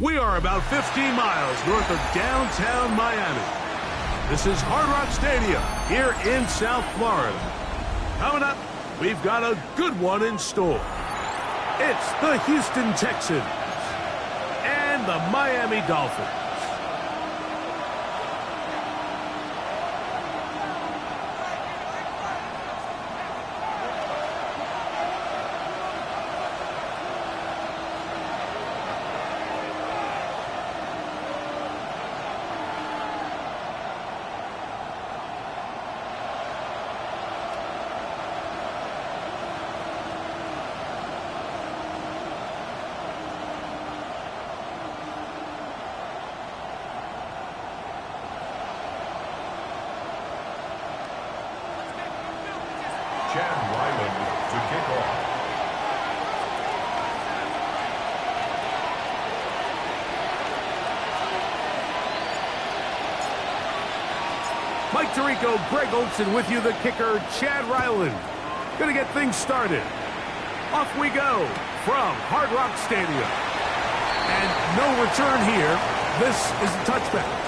We are about 15 miles north of downtown Miami. This is Hard Rock Stadium here in South Florida. Coming up, we've got a good one in store. It's the Houston Texans and the Miami Dolphins. Chad Ryland to kick off. Mike Tirico, Greg Olson with you, the kicker, Chad Ryland. Gonna get things started. Off we go from Hard Rock Stadium. And no return here. This is a touchback.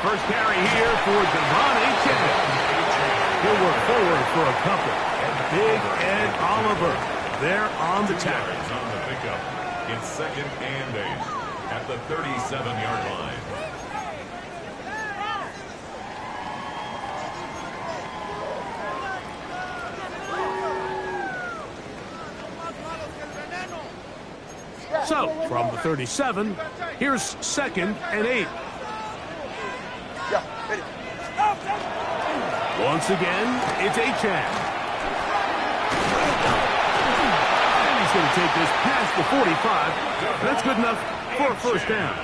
First carry here for Devon Achane. He'll work forward for a couple. And Big Ed Oliver there on the tackle. On the pickup. It's 2nd and 8 at the 37-yard line. So, from the 37, here's 2nd and 8. Once again, it's Achane. And he's going to take this past the 45. That's good enough for a first down.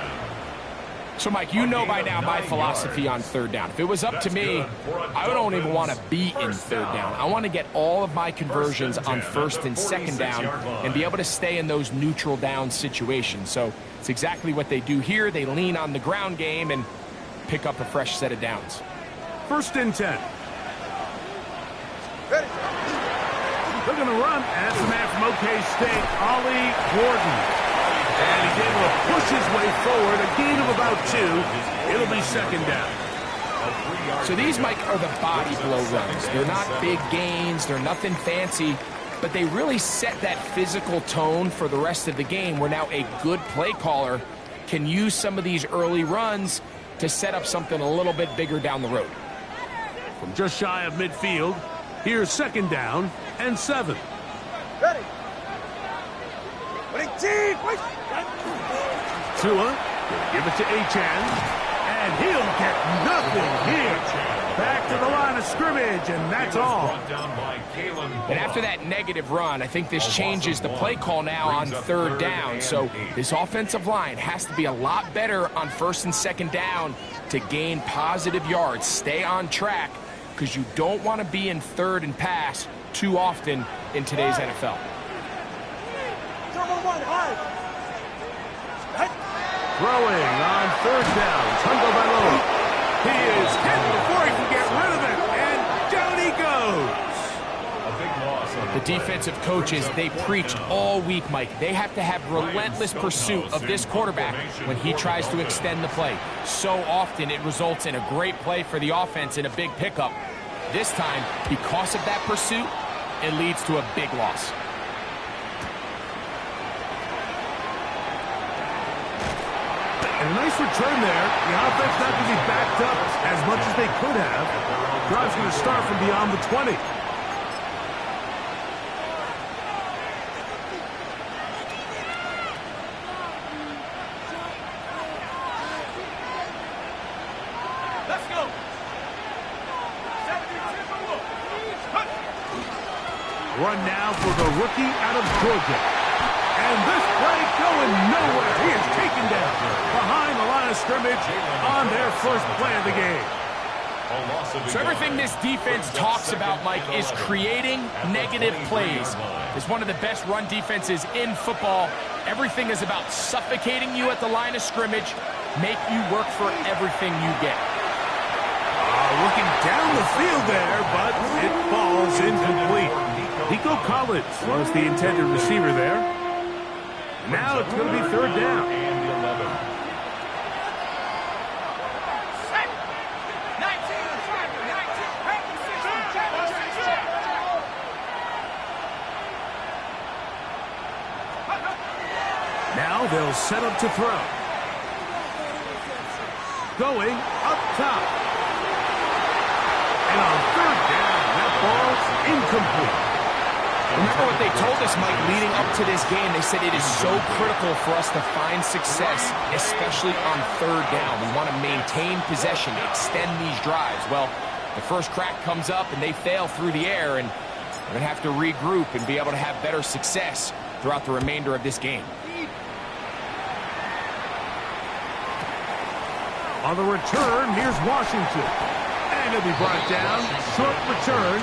So, Mike, you know by now my philosophy on third down. If it was up to me, I don't even want to be in third down. I want to get all of my conversions on 1st and 2nd down and be able to stay in those neutral down situations. So it's exactly what they do here. They lean on the ground game and pick up a fresh set of downs. 1st and 10. They're going to run as the man from OK State, Ollie Gordon. And he's able to push his way forward, a gain of about 2. It'll be 2nd down. So these, Mike, are the body blow runs. They're not big gains. They're nothing fancy. But they really set that physical tone for the rest of the game where now a good play caller can use some of these early runs to set up something a little bit bigger down the road. From just shy of midfield, here's 2nd down and 7. Ready. Tua will give it to Achane, and he'll get nothing here. Back to the line of scrimmage, and that's all. And after that negative run, I think this changes the play call now on 3rd down. So this offensive line has to be a lot better on 1st and 2nd down to gain positive yards. Stay on track, because you don't want to be in 3rd and pass too often in today's NFL. Throwing on 3rd down, Tagovailoa. He is hit before he can get rid of it, and down he goes. A big loss on The defensive coaches, they preach all week, Mike. They have to have relentless pursuit of this quarterback when he tries to extend the play. So often it results in a great play for the offense and a big pickup. This time, because of that pursuit, it leads to a big loss. And a nice return there. The offense not going to be backed up as much as they could have. Drive's going to start from beyond the 20. Let's go. Run now for the rookie out of Georgia. And this play going nowhere. He is taken down behind the line of scrimmage on their first play of the game. So everything this defense talks about, Mike, is creating negative plays. It's one of the best run defenses in football. Everything is about suffocating you at the line of scrimmage, make you work for everything you get. Looking down the field there, but it falls incomplete. Nico Collins was the intended receiver there. Now it's going to be third down. Now they'll set up to throw. Going up top. And on third down, that ball's incomplete. Remember what they told us, Mike, leading up to this game. They said it is so critical for us to find success, especially on third down. We want to maintain possession, extend these drives. Well, the first crack comes up and they fail through the air, and we're going to have to regroup and be able to have better success throughout the remainder of this game. On the return, here's Washington. And he'll be brought down. Short return.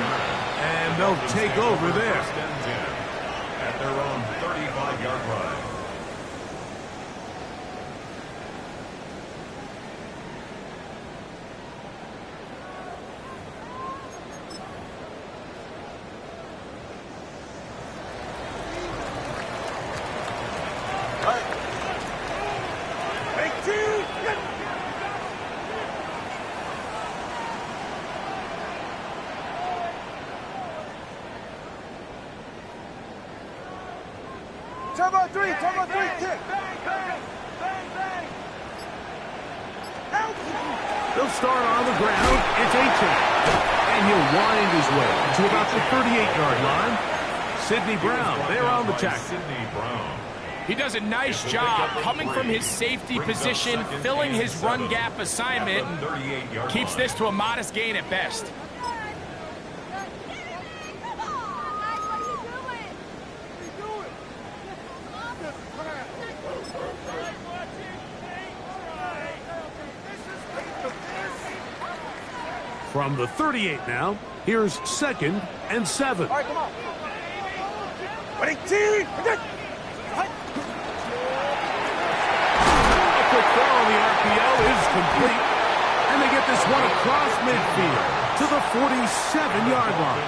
And they'll take over there. At their own 35-yard line. Turbo 3, kick. They'll start on the ground. It's Aiken. And he'll wind his way to about the 38-yard line. Sidney Brown, they're on the tackle. Sidney Brown. He does a nice job coming from his safety position, filling his run gap assignment, and keeps this to a modest gain at best. From the 38 now, here's 2nd and 7. All right, come on. Ready, team. A quick throw on the RPO is complete. And they get this one across midfield to the 47-yard line.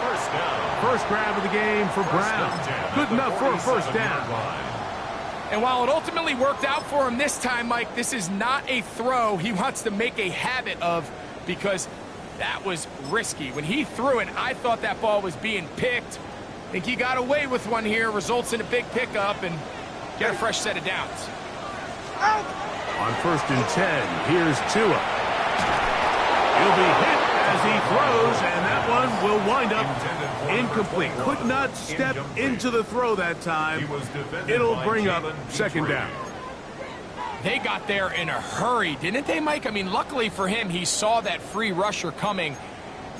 First down. First grab of the game for Brown. Good enough for a first down. And while it ultimately worked out for him this time, Mike, this is not a throw he wants to make a habit of, because that was risky. When he threw it, I thought that ball was being picked. I think he got away with one here, results in a big pickup, and get a fresh set of downs. On 1st and 10, here's Tua. He'll be hit as he throws, and that one will wind up incomplete. Could not step into the throw that time. It'll bring up 2nd down. They got there in a hurry, didn't they, Mike? I mean, luckily for him, he saw that free rusher coming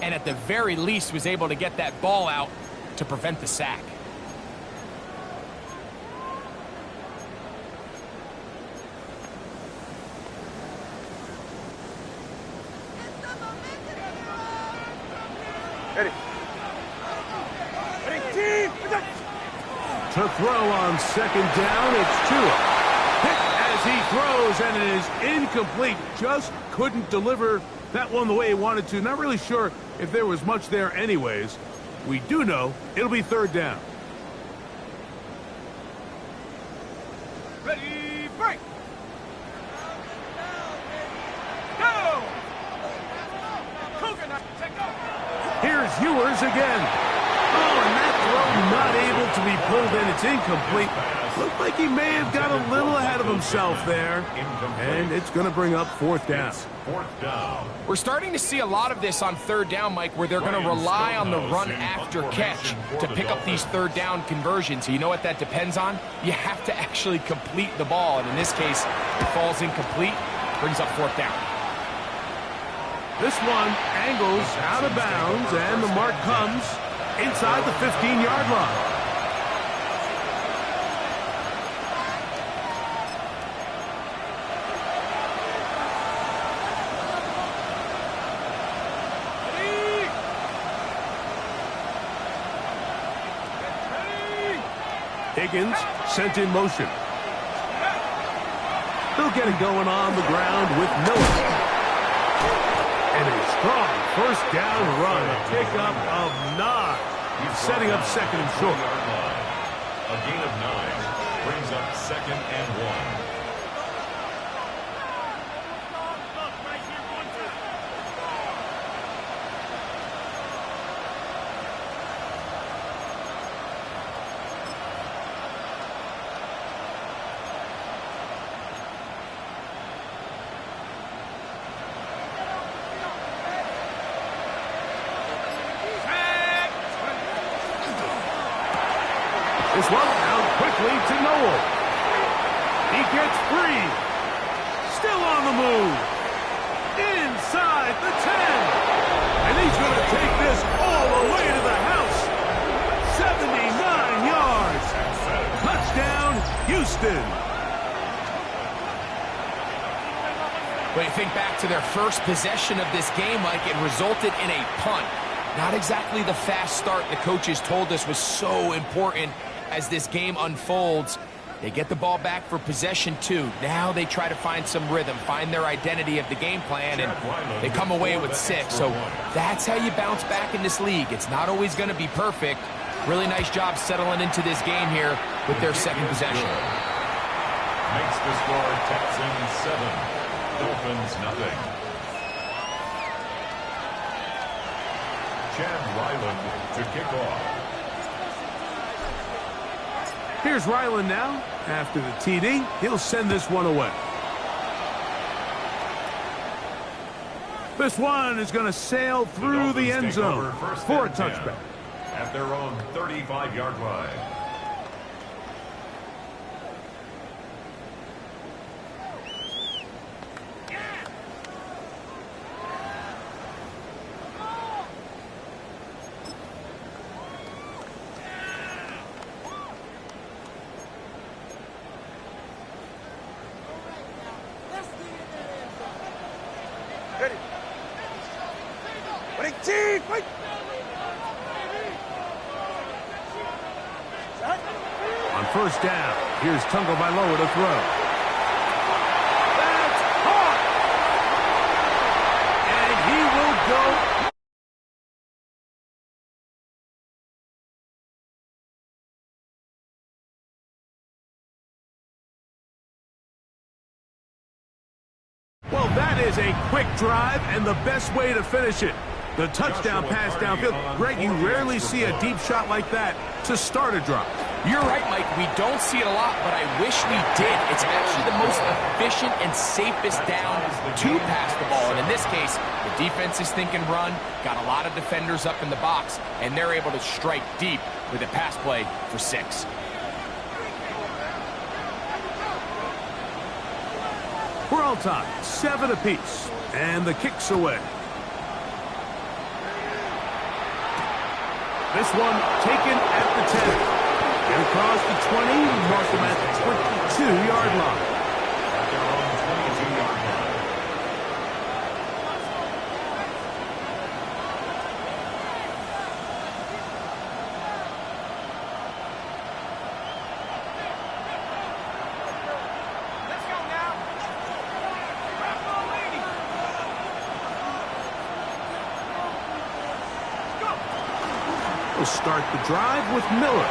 and at the very least was able to get that ball out to prevent the sack. Ready. Ready, team. To throw on 2nd down, it's Tua. He throws, and it is incomplete. Just couldn't deliver that one the way he wanted to. Not really sure if there was much there anyways. We do know it'll be third down. Ready, break! Go! Coconut, take off! Here's Ewers again. Oh, and that throw not able to be pulled in. It's incomplete. Looked like he may have got a little ahead of himself there. And it's going to bring up fourth down. Fourth down. We're starting to see a lot of this on third down, Mike, where they're going to rely on the run after catch to pick up these third down conversions. So you know what that depends on? You have to actually complete the ball. And in this case, it falls incomplete, brings up fourth down. This one angles out of bounds, and the mark comes inside the 15-yard line. Higgins sent in motion. He'll get it going on the ground with Miller. And a strong first down run. A pickup of 9. Setting up second and short. A gain of 9 brings up second and 1. This one out quickly to Noel. He gets free. Still on the move. Inside the 10. And he's going to take this all the way to the house. 79 yards. Touchdown, Houston. When you think back to their first possession of this game, Mike, it resulted in a punt. Not exactly the fast start the coaches told us was so important as this game unfolds. They get the ball back for possession 2. Now they try to find some rhythm, find their identity of the game plan, and they come away with 6. So that's how you bounce back in this league. It's not always going to be perfect. Really nice job settling into this game here with their second possession. Makes the score Texans 7, Dolphins nothing. Chad Ryland to kick off. Here's Ryland now. After the TD, he'll send this one away. This one is going to sail through the end zone for a touchback. At their own 35-yard line. Ready. Winning team, fight! On first down, here's Tagovailoa to throw. That's caught! And he will go. Well, that is a quick drive and the best way to finish it. The touchdown pass downfield. Greg, you rarely see a deep shot like that to start a drive. You're right, Mike. We don't see it a lot, but I wish we did. It's actually the most efficient and safest down to pass the ball. And in this case, the defense is thinking run, got a lot of defenders up in the box, and they're able to strike deep with a pass play for 6. We're all tied, 7 apiece, and the kick's away. This one taken at the 10. Get across the 20, mark them at the 22-yard line. At their own 22-yard line. Let's go now. to start the drive with Miller.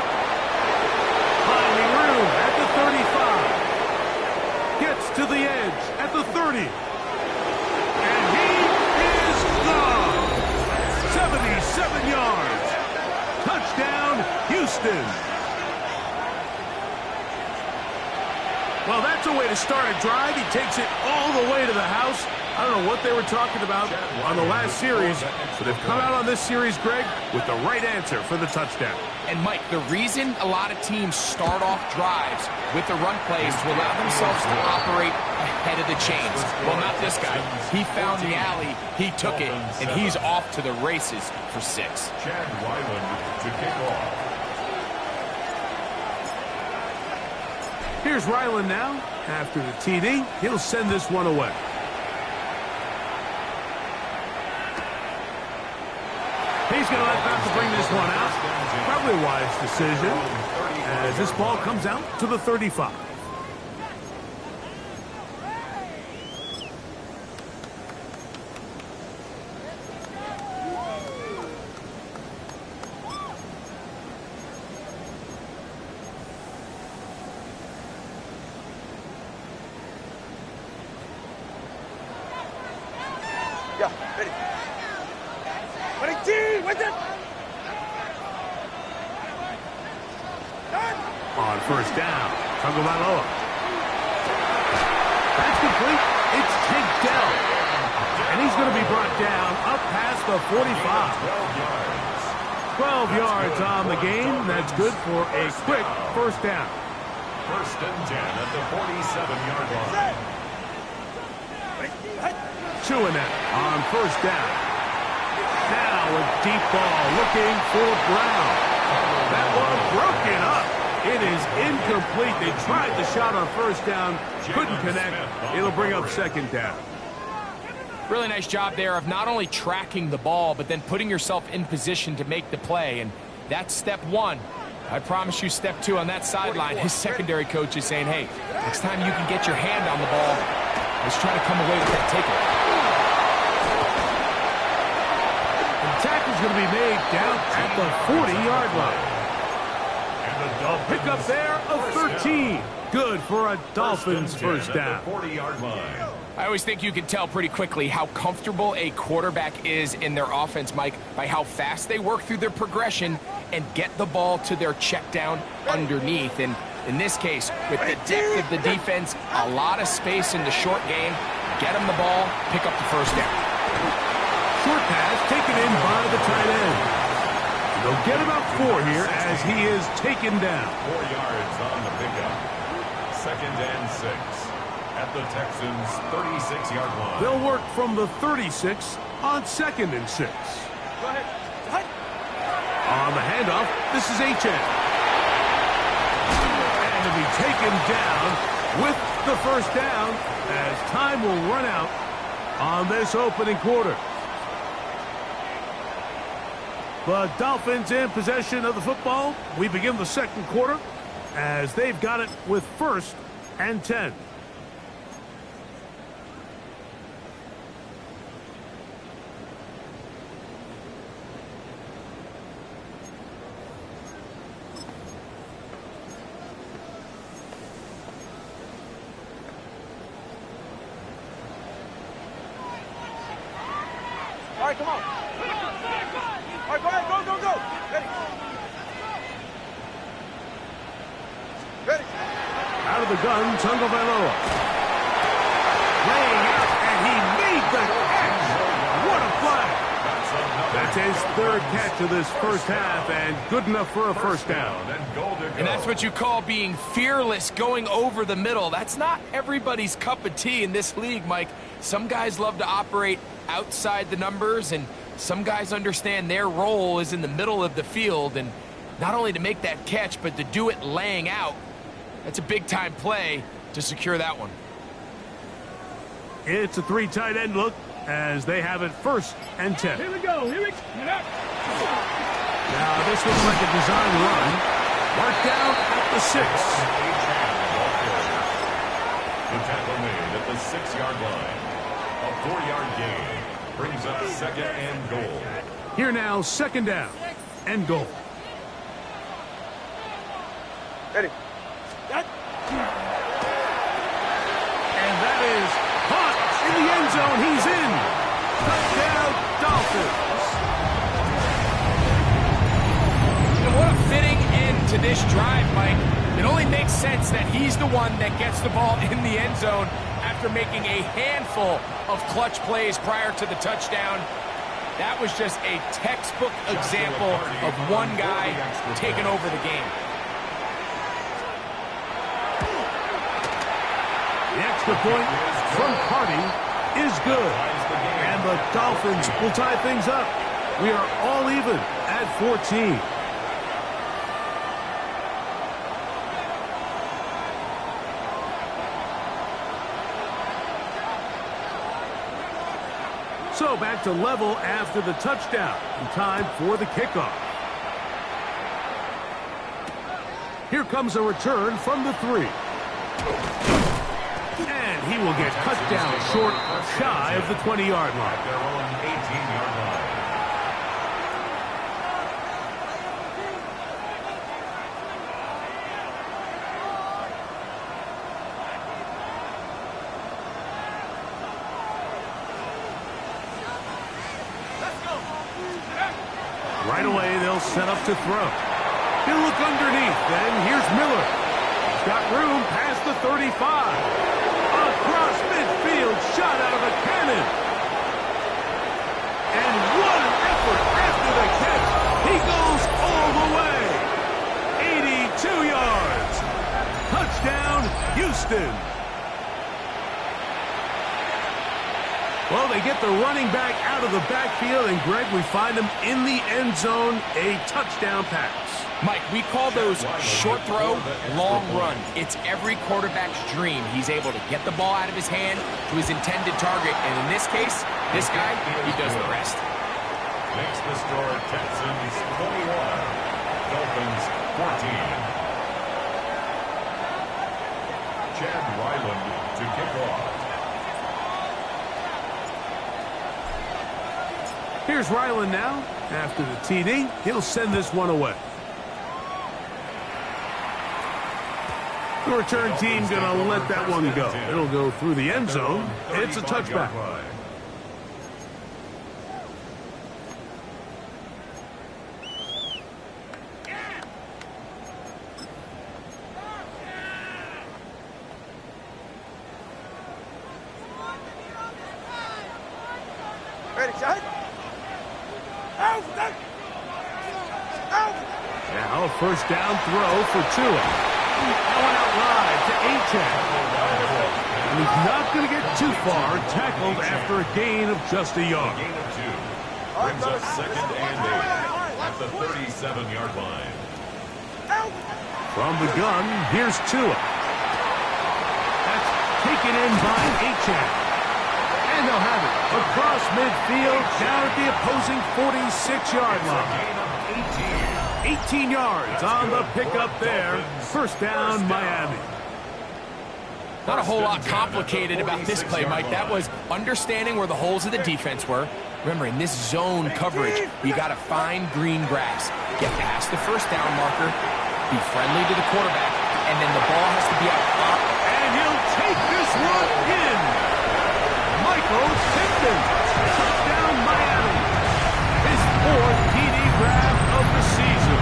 Finding room at the 35. Gets to the edge at the 30. And he is gone. 77 yards. Touchdown, Houston. Well, that's a way to start a drive. He takes it all the way to the house. I don't know what they were talking about on the last series, but they've come out on this series, Greg, with the right answer for the touchdown. And, Mike, the reason a lot of teams start off drives with the run plays to allow themselves to operate ahead of the chains. Well, not this guy. He found the alley, he took it, and he's off to the races for 6. Chad Ryland to kick off. Here's Ryland now. After the TD, he'll send this one away. He's going to let them bring this one out. Probably a wise decision as this ball comes out to the 35. Yeah, ready. 22, with it. On first down, Tagovailoa. That's complete. It's Tank Dell. And he's going to be brought down up past the 45. 12 yards on the game. That's good for a quick first down. First and 10 at the 47-yard line. Chewing it on first down. Now a deep ball looking for Brown. That one broken up. It is incomplete. They tried the shot on first down. Couldn't connect. It'll bring up second down. Really nice job there of not only tracking the ball, but then putting yourself in position to make the play. And that's step 1. I promise you step 2 on that sideline. His secondary coach is saying, hey, next time you can get your hand on the ball, let's try to come away with that takeaway. The tackle's going to be made down at the 40-yard line. A pickup there of 13. Good for a Dolphins first down. 40-yard line. I always think you can tell pretty quickly how comfortable a quarterback is in their offense, Mike, by how fast they work through their progression and get the ball to their check down underneath. And in this case, with the depth of the defense, a lot of space in the short game, get them the ball, pick up the first down. Short pass taken in by the tight end. They'll get about 4 here as he is taken down. 4 yards on the pickup. Second and 6 at the Texans' 36-yard line. They'll work from the 36 on second and 6. Go ahead. On the handoff, this is H.N. And to be taken down with the first down as time will run out on this opening quarter. The Dolphins in possession of the football. We begin the second quarter as they've got it with first and 10. All right, come on. All right, go ahead, go. Ready. Ready. Out of the gun, Tagovailoa. Laying out, and he made the catch. What a play. That's his third catch of this first half, and good enough for a first down. And that's what you call being fearless, going over the middle. That's not everybody's cup of tea in this league, Mike. Some guys love to operate outside the numbers, and some guys understand their role is in the middle of the field, and not only to make that catch, but to do it laying out. That's a big-time play to secure that one. It's a 3 tight end look as they have it first and 10. Here we go. Now this looks like a design run. Marked down at the 6. The tackle made at the 6-yard line. A 4-yard gain brings up second and goal. Here now, second down and goal. Ready. That. And that is caught in the end zone. He's in. Touchdown, Dolphins. What a fitting end to this drive, Mike. It only makes sense that he's the one that gets the ball in the end zone after making a handful of clutch plays prior to the touchdown. That was just a textbook example of one guy taking over the game. The extra point from Carty is good. And the Dolphins will tie things up. We are all even at 14. So back to level after the touchdown. And time for the kickoff. Here comes a return from the 3. And he will get cut down short, shy of the 20-yard line. At their own 18-yard line. Right away, they'll set up to throw. He'll look underneath, then here's Miller. He's got room past the 35. Across midfield, shot out of a cannon. And what an effort after the catch. He goes all the way. 82 yards. Touchdown, Houston. Well, they get the running back out of the backfield, and Greg, we find him in the end zone, a touchdown pass. Mike, we call those short throw, long run. It's every quarterback's dream. He's able to get the ball out of his hand to his intended target, and in this case, this guy, he does the rest. Makes the score Texans 21, Dolphins 14. Chad Ryland to kick off. Here's Ryland now. After the TD, he'll send this one away. The return team going to let that one go. It'll go through the end zone. It's a touchback. Ready, shot. Out. Now a first down throw for Tua. That one out wide to Achane. And he's not going to get too far, tackled after a gain of just a yard. Gain of 2. Brings up 2nd and 8 at the 37-yard line. From the gun, here's Tua. That's taken in by Achane. And they'll have it across midfield, down at the opposing 46-yard line. Gain of 18. 18 yards on the pickup there. First down, Miami. Not a whole lot complicated about this play, Mike. That was understanding where the holes of the defense were. Remember, in this zone coverage, you got to find green grass. Get past the first down marker, be friendly to the quarterback, and then the ball has to be out front. And he'll take this one in. Michael Pittman. Touchdown, Miami. His 4th TD grab of the season.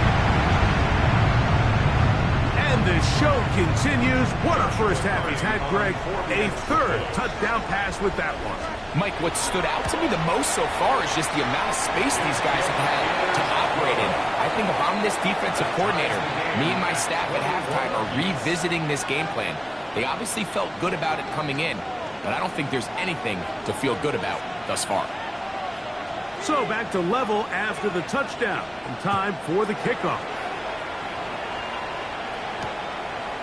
And the show continues. What a first half he's had, Greg. A 3rd touchdown pass with that one. Mike, what stood out to me the most so far is just the amount of space these guys have had to operate in. I think if I'm this defensive coordinator, me and my staff at halftime are revisiting this game plan. They obviously felt good about it coming in, but I don't think there's anything to feel good about thus far. So back to level after the touchdown, and time for the kickoff.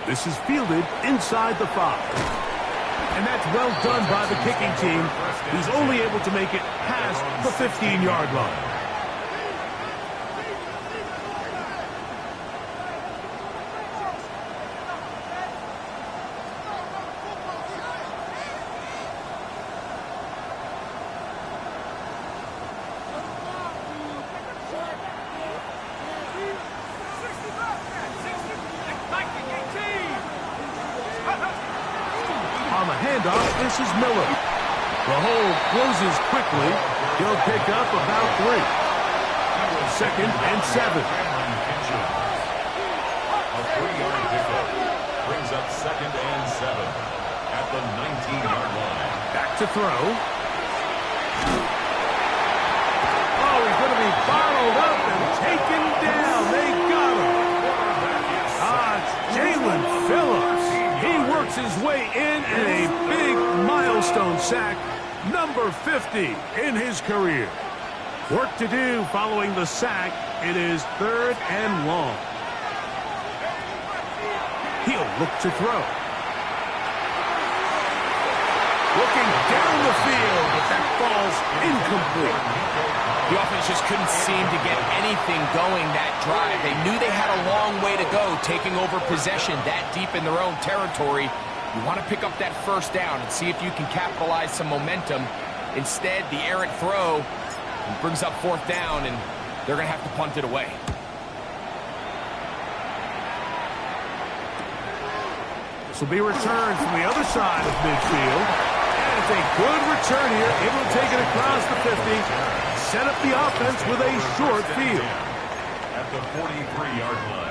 This is fielded inside the 5. And that's well done by the kicking team. He's only able to make it past the 15-yard line. a handoff. This is Miller. The hole closes quickly. He'll pick up about 3. 2nd and 7. A 3-yard pickup brings up 2nd and 7 at the 19-yard line. Back to throw. Oh, he's going to be bottled up and taken down. They got him. It's Jalen Phillips. He works his way in a big milestone sack, number 50 in his career. Work to do following the sack. It is 3rd and long. He'll look to throw. Looking down the field, but that falls incomplete. The offense just couldn't seem to get anything going that drive. They knew they had a long way to go, taking over possession that deep in their own territory. You want to pick up that first down and see if you can capitalize some momentum. Instead, the errant throw brings up 4th down, and they're going to have to punt it away. This will be returned from the other side of midfield. And it's a good return here. Able to take it across the 50. Set up the offense with a short field. At the 43-yard line.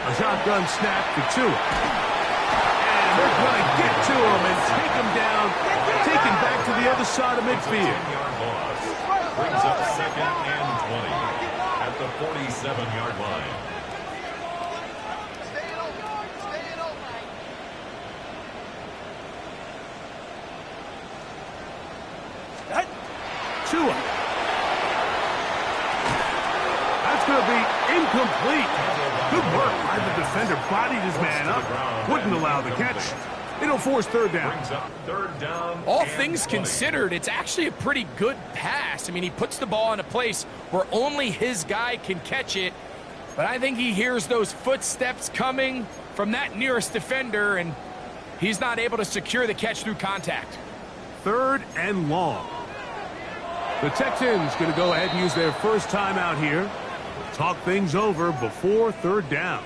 A shotgun snap to Tua. And they're going to get to him and take him down, taken back to the other side of midfield. 10-yard loss. Brings up 2nd and 20 at the 47-yard line. Tua. That's going to be incomplete. Good work by the defender. Bodied his man up. Wouldn't allow the catch. It'll force 3rd down. Brings up 3rd down. All and things 20. considered, it's actually a pretty good pass. I mean, he puts the ball in a place where only his guy can catch it. But I think he hears those footsteps coming from that nearest defender, and he's not able to secure the catch through contact. 3rd and long. The Texans going to go ahead and use their first timeout here. Talk things over before 3rd down.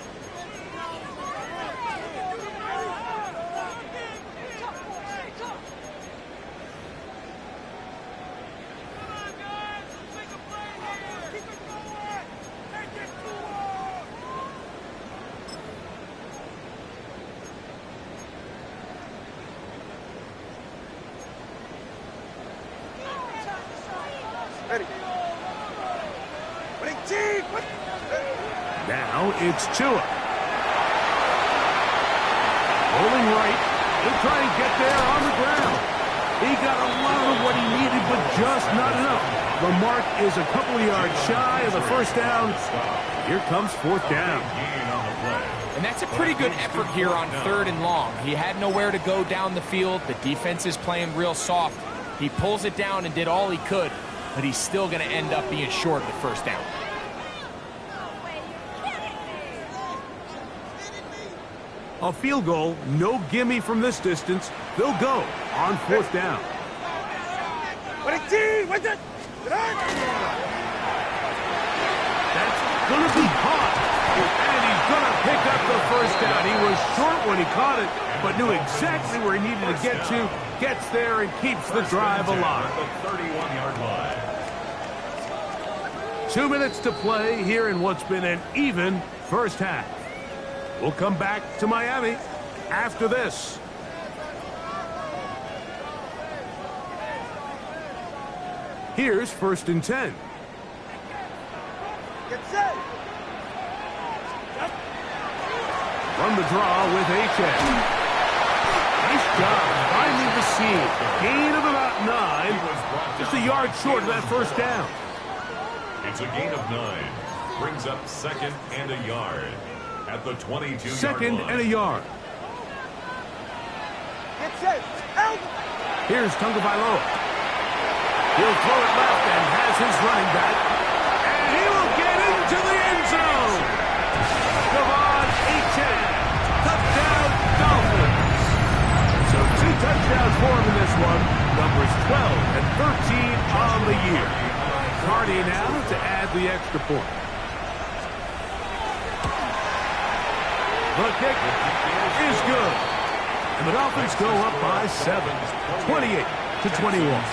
Now it's Tua. Rolling right. He'll try and get there on the ground. He got a lot of what he needed, but just not enough. The mark is a couple of yards shy of the first down. Here comes 4th down. And that's a pretty good effort here on 3rd and long. He had nowhere to go down the field. The defense is playing real soft. He pulls it down and did all he could, but he's still going to end up being short of the first down. A field goal, no gimme from this distance. They'll go on 4th down. That's going to be caught. And he's going to pick up the first down. He was short when he caught it, but knew exactly where he needed to get to. Gets there and keeps the drive alive. 31-yard line. 2 minutes to play here in what's been an even first half. We'll come back to Miami after this. Here's 1st and 10. Get set. Run the draw with H.A. Nice job finding the seam. Gain of about 9. Just a yard short of that first down. It's a gain of 9. Brings up 2nd and a yard. At the 22-yard line. 2nd and a yard. Get set. Out. Here's Tagovailoa. He'll throw it left and has his running back. And he will get into the end zone. Devon Achane. Touchdown, Dolphins. So 2 touchdowns for him in this one. Numbers 12 and 13 on the year. Carty now to add the extra point. The kick is good. And the Dolphins go up by 7, 28-21.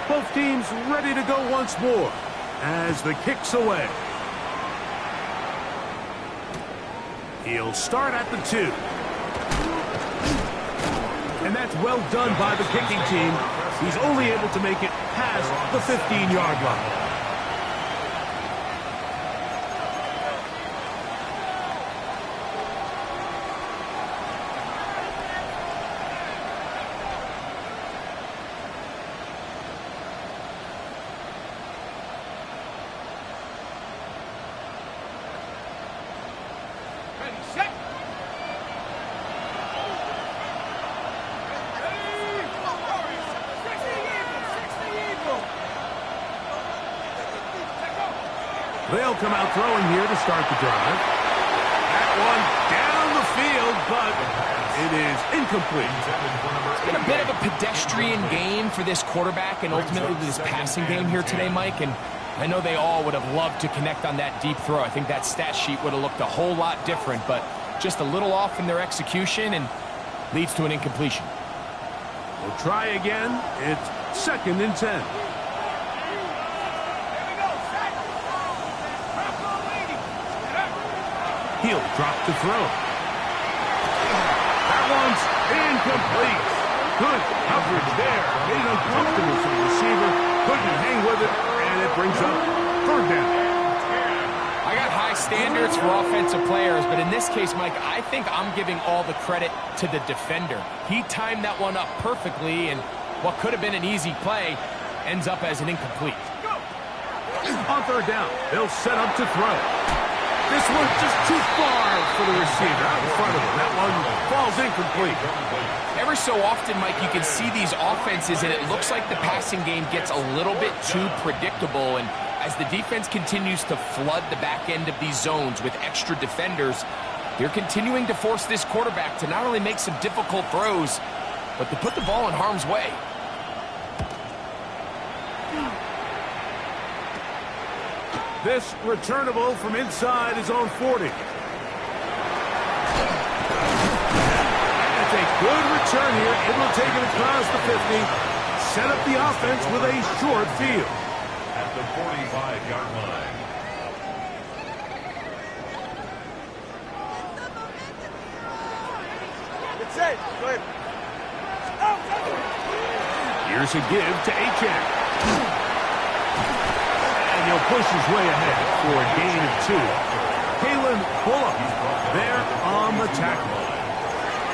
Both teams ready to go once more as the kick's away. He'll start at the 2. And that's well done by the kicking team. He's only able to make it past the 15-yard line. They'll come out throwing here to start the drive. That one down the field, but it is incomplete. It's been a bit of a pedestrian game for this quarterback and ultimately this passing game here today, Mike. And I know they all would have loved to connect on that deep throw. I think that stat sheet would have looked a whole lot different, but just a little off in their execution and leads to an incompletion. We'll try again. It's 2nd and 10. He'll drop the throw. That one's incomplete. Good coverage there. Made it uncomfortable for the receiver. Couldn't hang with it, and it brings up 3rd down. I got high standards for offensive players, but in this case, Mike, I think I'm giving all the credit to the defender. He timed that one up perfectly, and what could have been an easy play ends up as an incomplete. On 3rd down, they'll set up to throw. This one's just too far for the receiver out in front of him. That one falls incomplete. Every so often, Mike, you can see these offenses, and it looks like the passing game gets a little bit too predictable. And as the defense continues to flood the back end of these zones with extra defenders, they're continuing to force this quarterback to not only make some difficult throws, but to put the ball in harm's way. This returnable from inside his own 40. That's a good return here. Able to take it across the 50. Set up the offense with a short field. At the 45-yard line. It's safe. Go ahead. Here's a give to Achane. And he'll push his way ahead for a gain of 2. Kalen Bullock there on the tackle.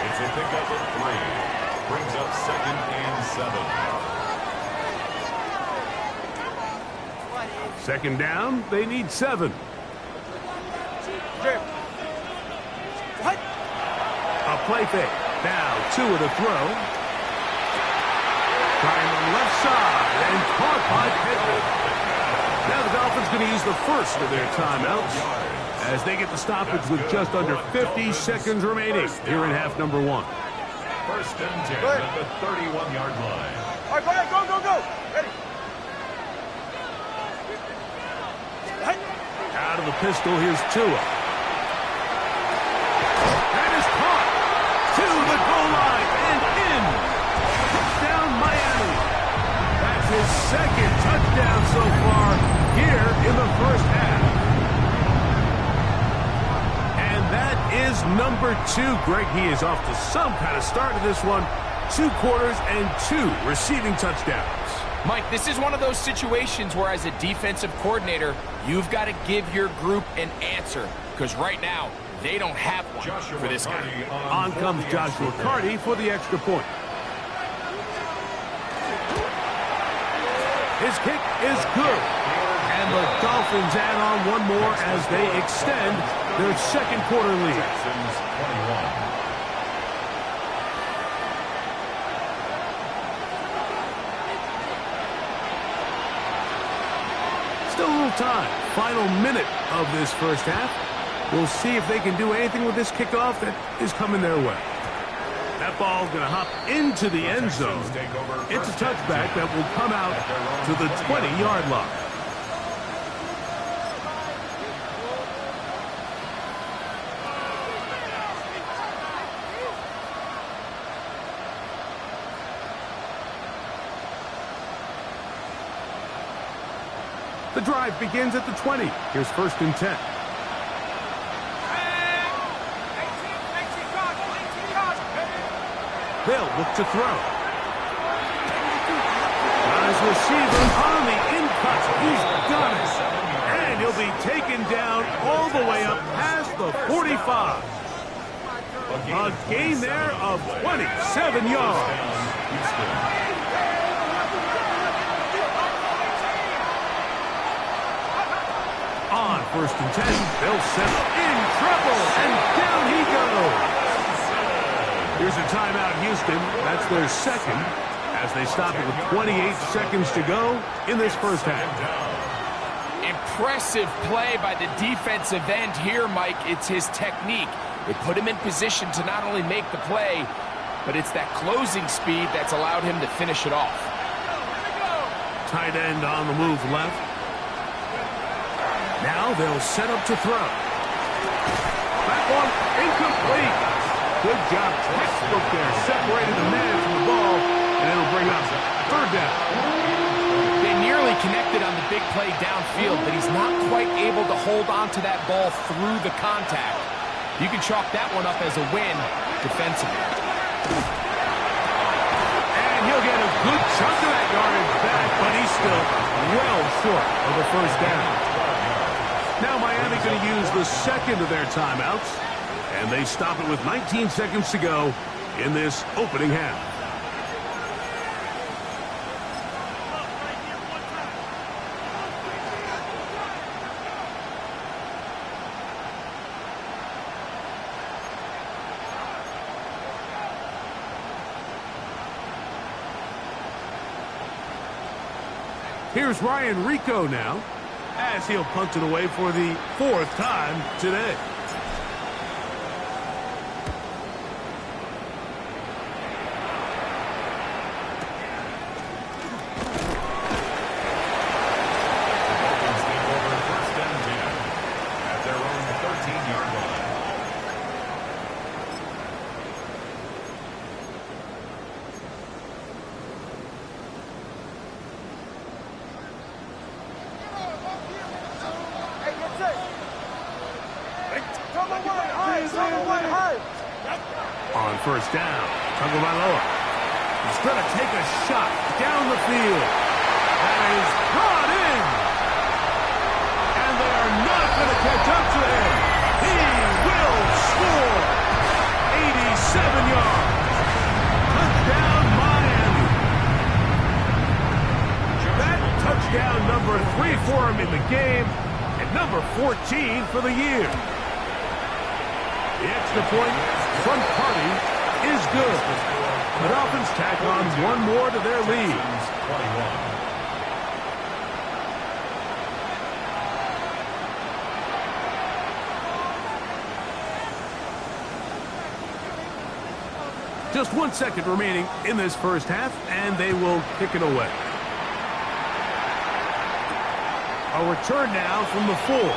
It's a pickup of 3. Brings up 2nd and 7. 2nd down, they need 7. What? A play fake. Now 2 of the throw. Trying the left side and caught by Pittman. Now the Dolphins going to use the first of their timeouts as they get the stoppage with just under 50 seconds remaining here in half number 1. 1st and 10 at the 31-yard line. All right, go ahead. Go, go, go. Ready. Out of the pistol, here's Tua. That is caught to the goal line and in. Touchdown, Miami. That's his 2nd touchdown so far here in the first half. And that is number 2. Greg, he is off to some kind of start to this one. 2 quarters and 2 receiving touchdowns. Mike, this is one of those situations where as a defensive coordinator, you've got to give your group an answer. Because right now, they don't have one for this guy. On comes Joshua Carty for the extra point. His kick is good. And the Dolphins Dolphins add on one more as they extend their second quarter lead. Texans 21. Still a little time. Final minute of this first half. We'll see if they can do anything with this kickoff that is coming their way. That ball's going to hop into the end zone. It's a touchback that will come out to the 20-yard line. The drive begins at the 20. Here's 1st and 10. They'll look to throw. Got his receiver on the in-cut. He's got it. And he'll be taken down all the way up past the 45. A gain there of 27 yards. On 1st and 10, they'll settle in trouble, and down he goes. Here's a timeout, Houston. That's their second, as they stop it with 28 seconds to go in this first half. Impressive play by the defensive end here, Mike. It's his technique. It put him in position to not only make the play, but it's that closing speed that's allowed him to finish it off. Tight end on the move left. Now they'll set up to throw. That one incomplete. Good job, textbook there. Separated the man from the ball, and it'll bring up 3rd down. They nearly connected on the big play downfield, but he's not quite able to hold on to that ball through the contact. You can chalk that one up as a win defensively. And he'll get a good chunk of that yardage back, but he's still well short of the 1st down. Now Miami going to use the second of their timeouts, and they stop it with 19 seconds to go in this opening half. Here's Ryan Rico now, as he'll punt it away for the 4th time today. On 1st down, Tagovailoa. He's going to take a shot down the field. That is brought in. And they are not going to catch up to him. He will score. 87 yards. Touchdown, Miami. That touchdown number 3 for him in the game, and number 14 for the year. The extra point from Party is good. The Dolphins tack on one more to their lead. 21. Just 1 second remaining in this first half, and they will kick it away. A return now from the 4.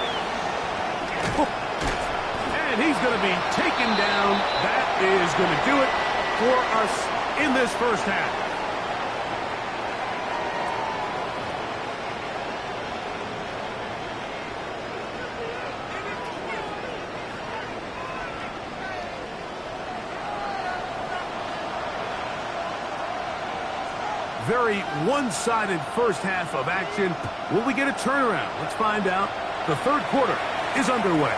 And he's going to be taken down. That is going to do it for us in this first half. Very one-sided first half of action. Will we get a turnaround? Let's find out. The 3rd quarter is underway.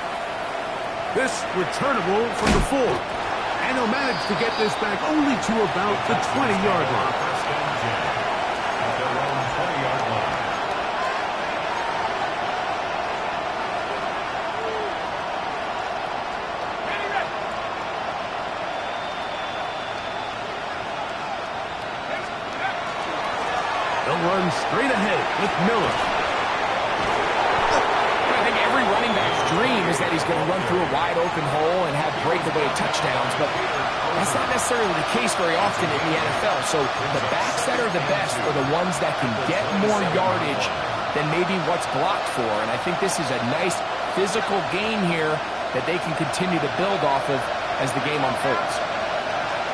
This returnable from the 4. And he'll manage to get this back only to about the 20-yard line. run straight ahead with Miller. I think every running back's dream is that he's going to run through a wide open hole and have breakaway touchdowns, but that's not necessarily the case very often in the NFL. So the backs that are the best are the ones that can get more yardage than maybe what's blocked for. And I think this is a nice physical gain here that they can continue to build off of as the game unfolds.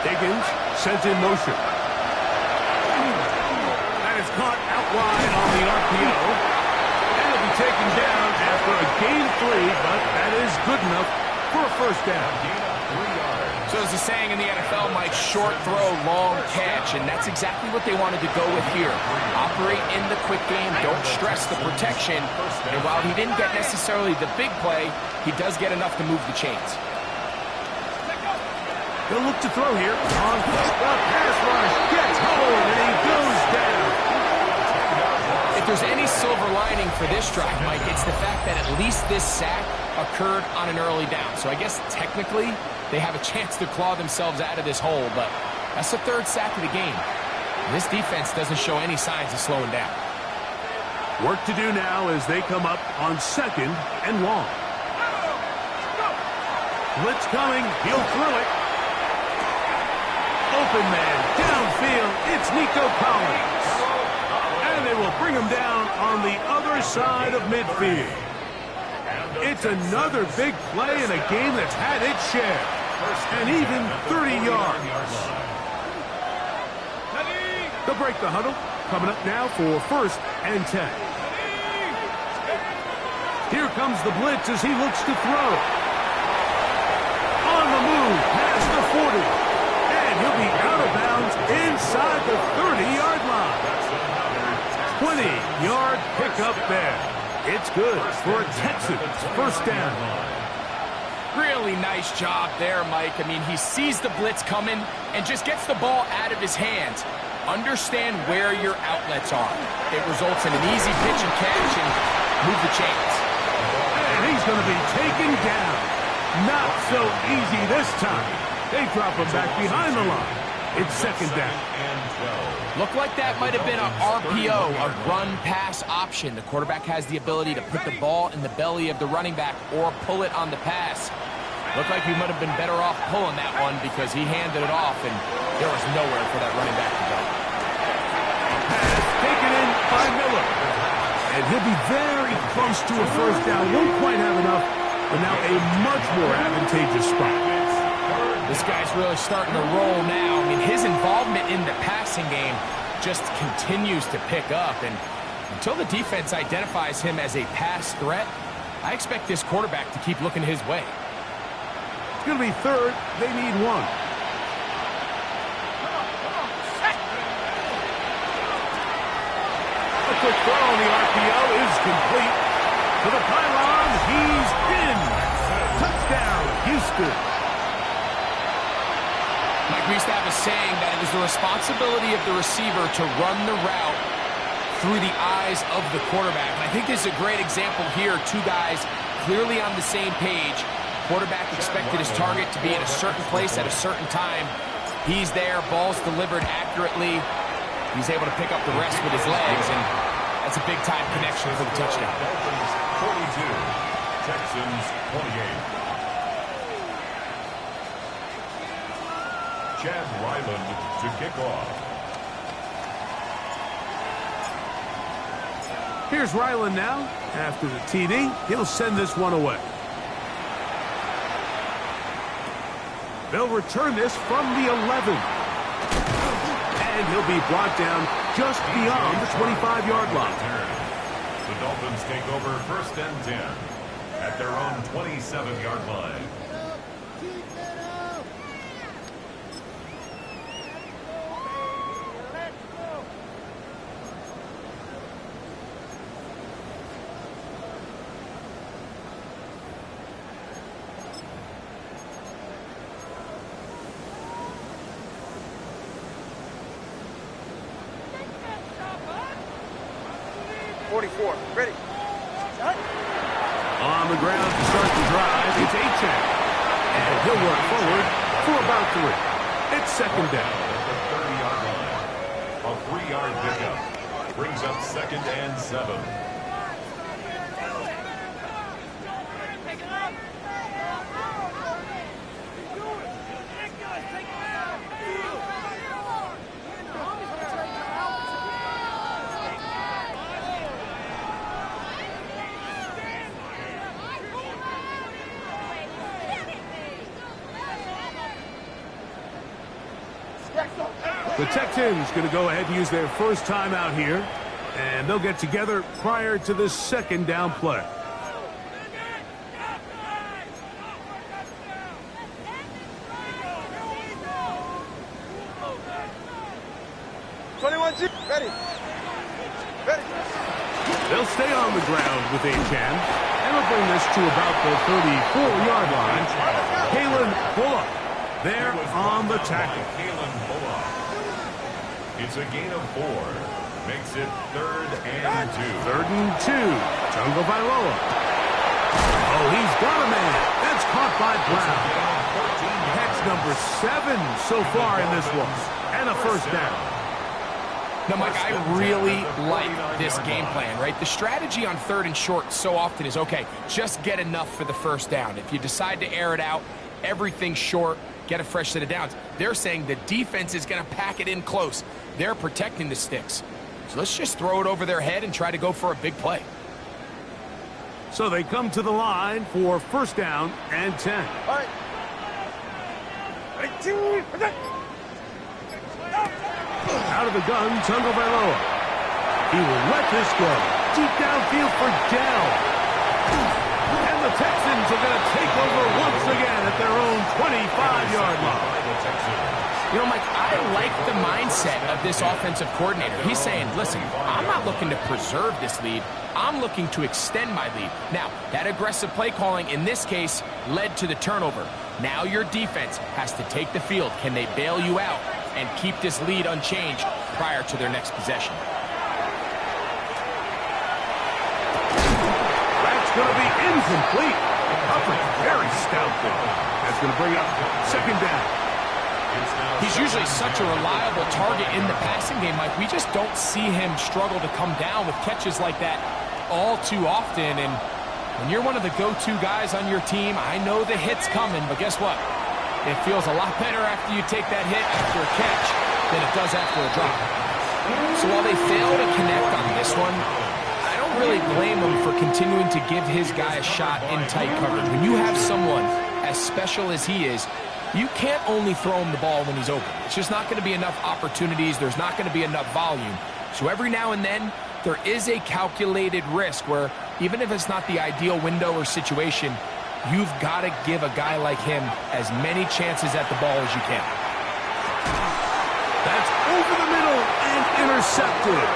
Higgins sent in motion. That is caught out wide on the RPO. And it'll be taken down after a gain 3, but that is good enough for a first down. So as the saying in the NFL, Mike, short throw, long catch, and that's exactly what they wanted to go with here. Operate in the quick game, don't stress the protection, and while he didn't get necessarily the big play, he does get enough to move the chains. He'll look to throw here. On the pass rush, gets home, and he goes down. If there's any silver lining for this drive, Mike, it's the fact that at least this sack occurred on an early down. So I guess technically they have a chance to claw themselves out of this hole, but that's the third sack of the game. This defense doesn't show any signs of slowing down. Work to do now as they come up on 2nd and long. Blitz coming, he'll throw it. Open man, downfield, it's Nico Collins. And they will bring him down on the other side of midfield. It's another big play in a game that's had its share. And even 30 yards. They'll break the huddle. Coming up now for 1st and 10. Here comes the blitz as he looks to throw. On the move, past the 40. And he'll be out of bounds inside the 30-yard line. 20-yard pickup there. It's good for a Texans first down. Really nice job there, Mike. I mean, he sees the blitz coming and just gets the ball out of his hands. Understand where your outlets are. It results in an easy pitch and catch and move the chains. And he's going to be taken down. Not so easy this time. They drop him back behind the line. It's 2nd down. Looked like that might have been an RPO, a run-pass option. The quarterback has the ability to put the ball in the belly of the running back or pull it on the pass. Looked like he might have been better off pulling that one because he handed it off, and there was nowhere for that running back to go. Pass taken in by Miller. And he'll be very close to a first down. Won't quite have enough, but now a much more advantageous spot. This guy's really starting to roll now. I mean, his involvement in the passing game just continues to pick up. And until the defense identifies him as a pass threat, I expect this quarterback to keep looking his way. It's going to be 3rd. They need 1. A quick throw on the RPO is complete. To the pylon, he's in. Touchdown, Houston. Mike, we used to have a saying that it was the responsibility of the receiver to run the route through the eyes of the quarterback. And I think this is a great example here. Two guys clearly on the same page. Quarterback expected his target to be in a certain place at a certain time. He's there, ball's delivered accurately. He's able to pick up the rest with his legs, and that's a big-time connection for the touchdown. Dolphins 42, Texans 28. Chad Ryland to kick off. Here's Ryland now. After the TD, he'll send this one away. They'll return this from the 11. And he'll be brought down just beyond the 25-yard line. The Dolphins take over 1st and 10 at their own 27-yard line. Ready. On the ground to start the drive, it's Achane. And he'll work forward for about 3. It's 2nd down. At the 30-yard line. A 3-yard pickup. Brings up 2nd and 7. The Texans going to go ahead and use their first time out here, and they'll get together prior to the 2nd down play. Ready. Ready. They'll stay on the ground with Achane, and they'll bring this to about the 34-yard line. Kalen Bullock there on the tackle. Kalen Bullock. It's a gain of 4. Makes it 3rd and 2. 3rd and 2. Tungo Bailoa. Oh, he's got a man. That's caught by Brown. Catch number 7 so far in this one. And a first down. Now, Mike, I really like this game plan, right? The strategy on 3rd and short so often is, okay, just get enough for the first down. If you decide to air it out, everything short, get a fresh set of downs. They're saying the defense is going to pack it in close. They're protecting the sticks. So let's just throw it over their head and try to go for a big play. So they come to the line for first down and 10. All right. 18. Out of the gun, Tungo Bailoa. He will let this go. Deep downfield for Dell. And the Texans are going to take over once again at their own 25-yard line. You know, Mike, I like the mindset of this offensive coordinator. He's saying, listen, I'm not looking to preserve this lead. I'm looking to extend my lead. Now, that aggressive play calling in this case led to the turnover. Now your defense has to take the field. Can they bail you out and keep this lead unchanged prior to their next possession? That's going to be incomplete. Hubbard very stout there. That's going to bring up 2nd down. He's usually such a reliable target in the passing game, Mike. We just don't see him struggle to come down with catches like that all too often. And when you're one of the go-to guys on your team, I know the hit's coming, but guess what? It feels a lot better after you take that hit after a catch than it does after a drop. So while they fail to connect on this one, I don't really blame him for continuing to give his guy a shot in tight coverage. When you have someone as special as he is, you can't only throw him the ball when he's open. It's just not going to be enough opportunities. There's not going to be enough volume. So every now and then, there is a calculated risk where even if it's not the ideal window or situation, you've got to give a guy like him as many chances at the ball as you can. That's over the middle and intercepted.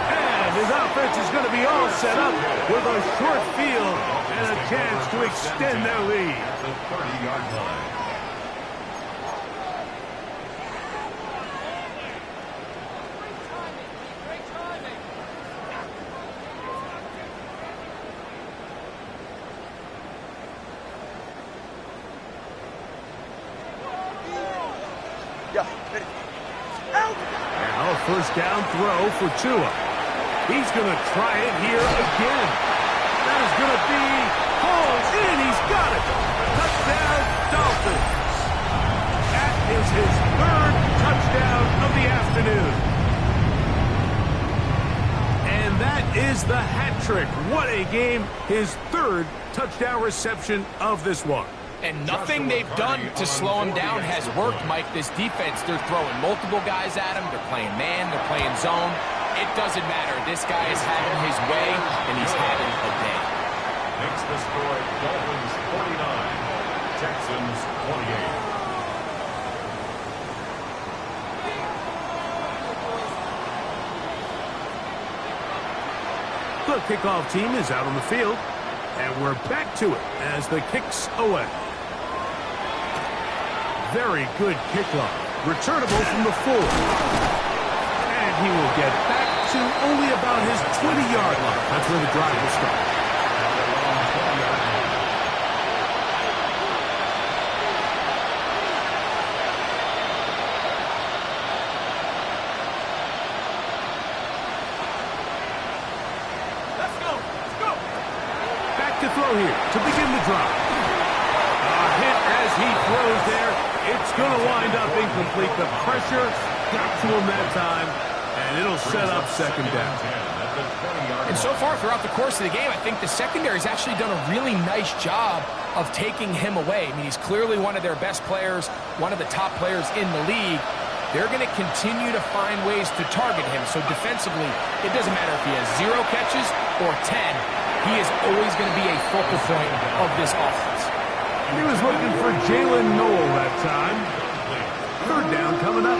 And his offense is going to be all set up with a short field and a chance to extend their lead. At the 30-yard line. Now a first down throw for Tua. He's going to try it here again. That is going to be hauled in. He's got it. Touchdown, Dolphins. That is his 3rd touchdown of the afternoon. And that is the hat trick. What a game. His 3rd touchdown reception of this one. And nothing they've done to slow him down has worked, Mike. This defense, they're throwing multiple guys at him. They're playing man. They're playing zone. It doesn't matter. This guy is having his way, and he's having a day. Makes the score Dolphins 49, Texans 28. The kickoff team is out on the field, and we're back to it as the kick's away. Very good kickoff. Returnable from the 4. And he will get back to only about his 20-yard line. That's where the drive will start. to throw here to begin the drive. A hit as he throws there. It's going to wind up incomplete. The pressure got to him that time, and it'll set up second down. And so far throughout the course of the game, I think the secondary's actually done a really nice job of taking him away. I mean, he's clearly one of their best players, one of the top players in the league. They're going to continue to find ways to target him. So defensively, it doesn't matter if he has 0 catches or 10. He is always going to be a focal point of this offense. He was looking for Jalen Noel that time. Third down coming up.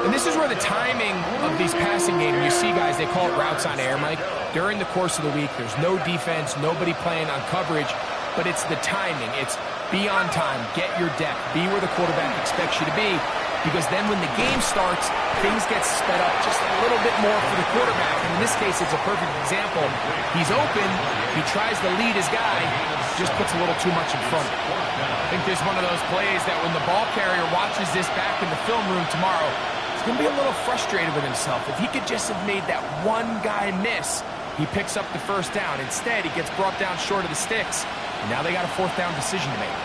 And this is where the timing of these passing games, you see guys, they call it routes on air, Mike. During the course of the week, there's no defense, nobody playing on coverage, but it's the timing. It's be on time, get your depth, be where the quarterback expects you to be, because then when the game starts, things get sped up just a little bit more for the quarterback. And in this case, it's a perfect example. He's open, he tries to lead his guy, just puts a little too much in front of him. I think there's one of those plays that when the ball carrier watches this back in the film room tomorrow, he's going to be a little frustrated with himself. If he could just have made that one guy miss, he picks up the first down. Instead, he gets brought down short of the sticks. And now they got a 4th down decision to make.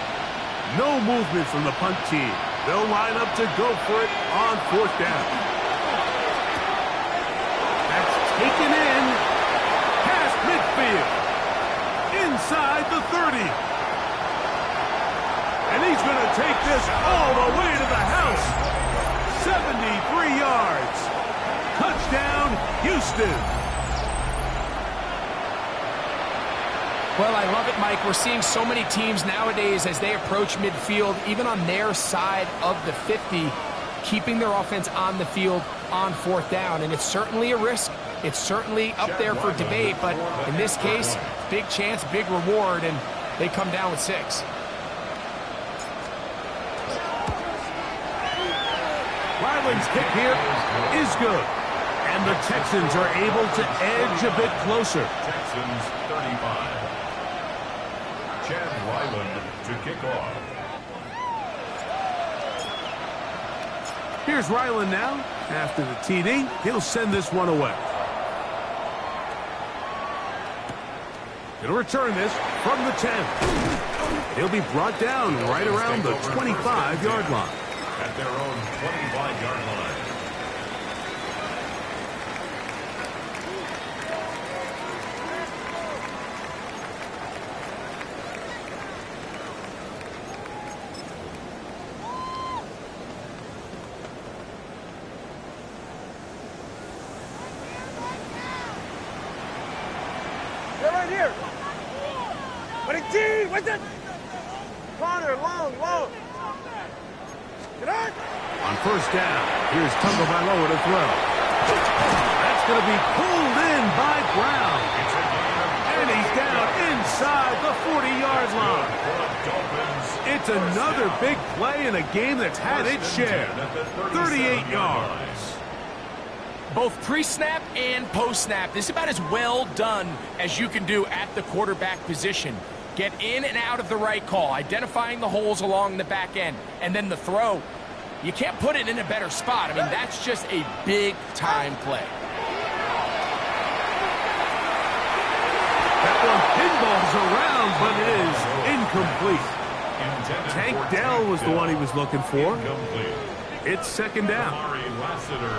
No movement from the punt team. They'll line up to go for it on 4th down. That's taken in past midfield. Inside the 30. And he's going to take this all the way to the house. 73 yards. Touchdown, Houston. Well, I love it, Mike. We're seeing so many teams nowadays as they approach midfield, even on their side of the 50, keeping their offense on the field on 4th down. And it's certainly a risk. It's certainly up there for debate. But in this case, big chance, big reward, and they come down with 6. Ryland's kick here is good. And the Texans are able to edge a bit closer. Texans 35. Chad Ryland to kick off. Here's Ryland now. After the TD, he'll send this one away. He'll return this from the 10. He'll be brought down right around the 25-yard line. At their own 25-yard line. They're right here. But it's G, what's it? Connor, long. Get on. On 1st down, here's Tagovailoa to throw. That's going to be pulled in by Brown. And he's down inside the 40-yard line. It's another big play in a game that's had its share. 38 yards. Both pre-snap and post-snap, this is about as well done as you can do at the quarterback position. Get in and out of the right call, identifying the holes along the back end, and then the throw. You can't put it in a better spot. I mean, that's just a big-time play. That one pinballs around, but it is incomplete. Tank Dell was the one he was looking for. It's 2nd down.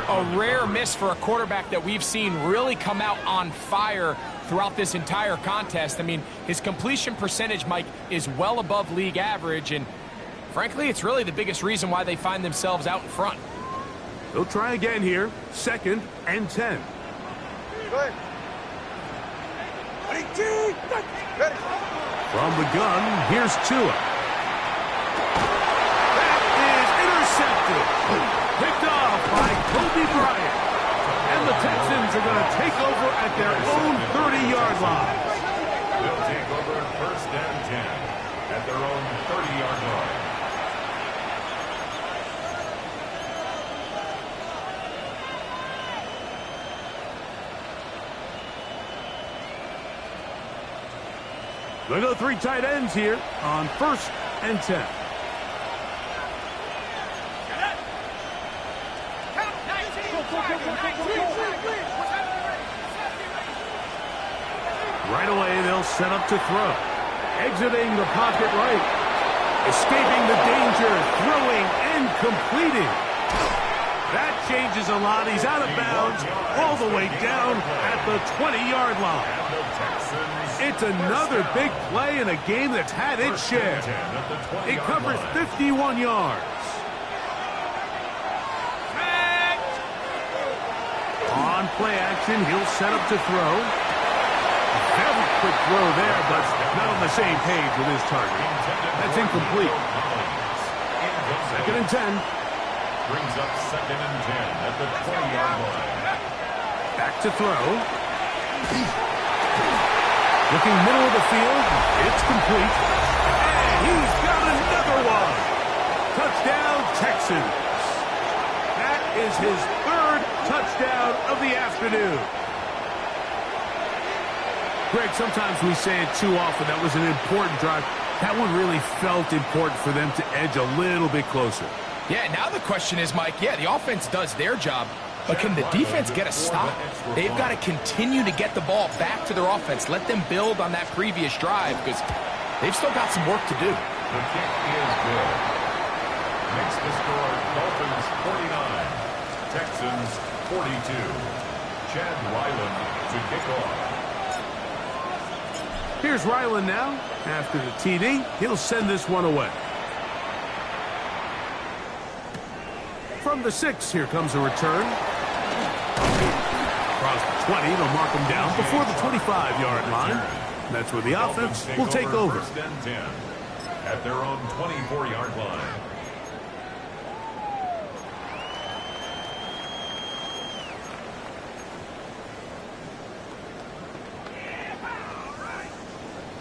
A rare miss for a quarterback that we've seen really come out on fire throughout this entire contest. I mean, his completion percentage, Mike, is well above league average, and frankly, it's really the biggest reason why they find themselves out in front. They'll try again here. 2nd and 10. Go ahead. Ready. From the gun, here's Tua. That is intercepted. Picked off by Kobe Bryant. And the Texans are going to take over at their own 30-yard line. They'll take over 1st and 10 at their own 30-yard line. They go 3 tight ends here on 1st and 10. Right away, they'll set up to throw. Exiting the pocket right. Escaping the danger, throwing and completing. That changes a lot. He's out of bounds all the way down at the 20-yard line. It's another big play in a game that's had its share. It covers 51 yards. On play action, he'll set up to throw. Very quick throw there, but not on the same page with his target. That's incomplete. 2nd and 10. Brings up 2nd and 10 at the 20-yard line. Back to throw. Looking middle of the field. It's complete. And he's got another one. Touchdown, Texans. That is his 3rd touchdown of the afternoon. Greg, sometimes we say it too often. That was an important drive. That one really felt important for them to edge a little bit closer. Yeah, now the question is, Mike, yeah, the offense does their job, but can the defense get a stop? They've got to continue to get the ball back to their offense. Let them build on that previous drive because they've still got some work to do. The kick is good. Makes the score Dolphins 49, Texans 42. Chad Ryland to kick off. Here's Ryland now. After the TD, he'll send this one away. From the 6, here comes a return. Across the 20, they'll mark him down before the 25-yard line. That's where the offense will take over. 1st and 10 at their own 24-yard line.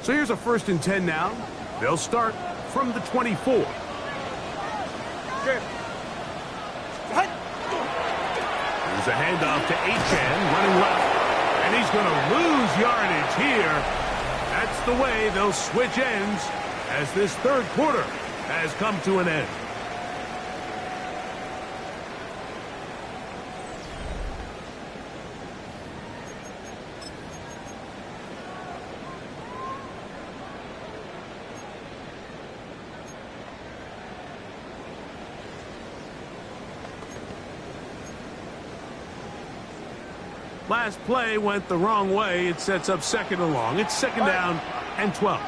So here's a 1st and 10 now. They'll start from the 24. Good. There's a handoff to Achane, running left. And he's going to lose yardage here. That's the way they'll switch ends as this 3rd quarter has come to an end. Last play went the wrong way. It sets up 2nd and long. It's 2nd down and 12.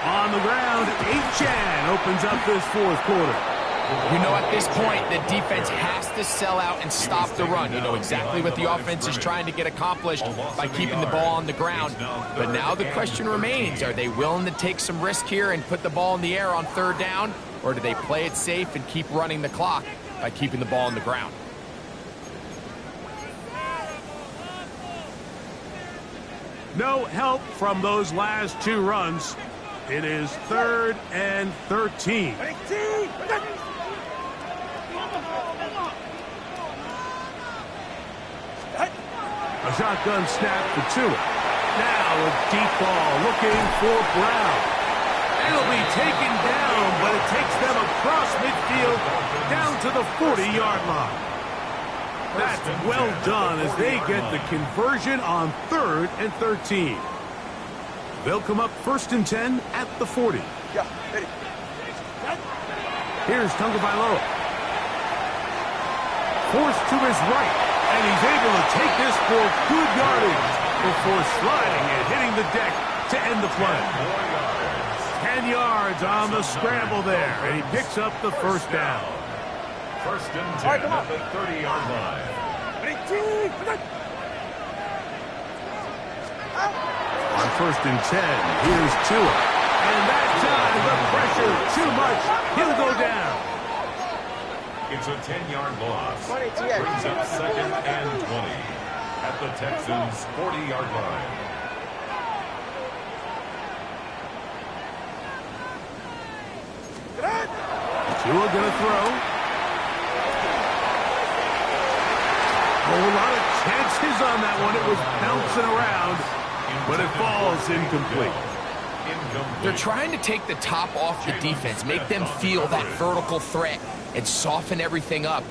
On the ground, Achane opens up this 4th quarter. You know, at this point, the defense has to sell out and stop the run. You know exactly what the offense is trying to get accomplished by keeping the ball on the ground. But now the question remains, are they willing to take some risk here and put the ball in the air on 3rd down? Or do they play it safe and keep running the clock by keeping the ball on the ground? No help from those last 2 runs. It is 3rd and 13. A shotgun snap for Tua. Now a deep ball looking for Brown. It'll be taken down, but it takes them across midfield down to the 40-yard line. That's well done as they get the conversion on 3rd and 13. They'll come up 1st and 10 at the 40. Here's Tagovailoa. Forced to his right, and he's able to take this for good yardage before sliding and hitting the deck to end the play. 10 yards on the scramble there, and he picks up the 1st down. 1st and 10 at the 30-yard line. On 1st and 10, here's Tua. And that time, the pressure too much. He'll go down. It's a 10-yard loss. Brings up 2nd and 20 at the Texans' 40-yard line. Tua gonna throw. A whole lot of chances on that one. It was bouncing around, but it falls incomplete. Incomplete. They're trying to take the top off the defense, make them feel that vertical threat, and soften everything up.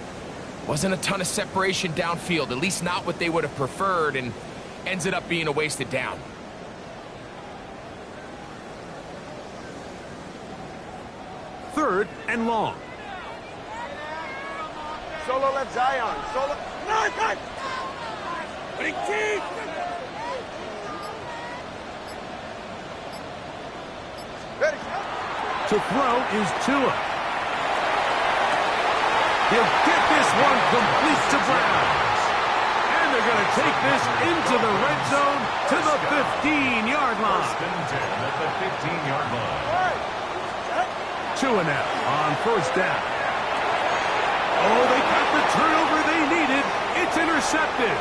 Wasn't a ton of separation downfield, at least not what they would have preferred, and ended up being a wasted down. Third and long. Solo left Zion. Solo. No. Winning team. Ready. To throw is Tua. He'll get this one complete to Brown. And they're going to take this into the red zone to the 15-yard line. First and 10 at the 15-yard line. Tua now on first down. Oh, they got the turnover they needed. It's intercepted.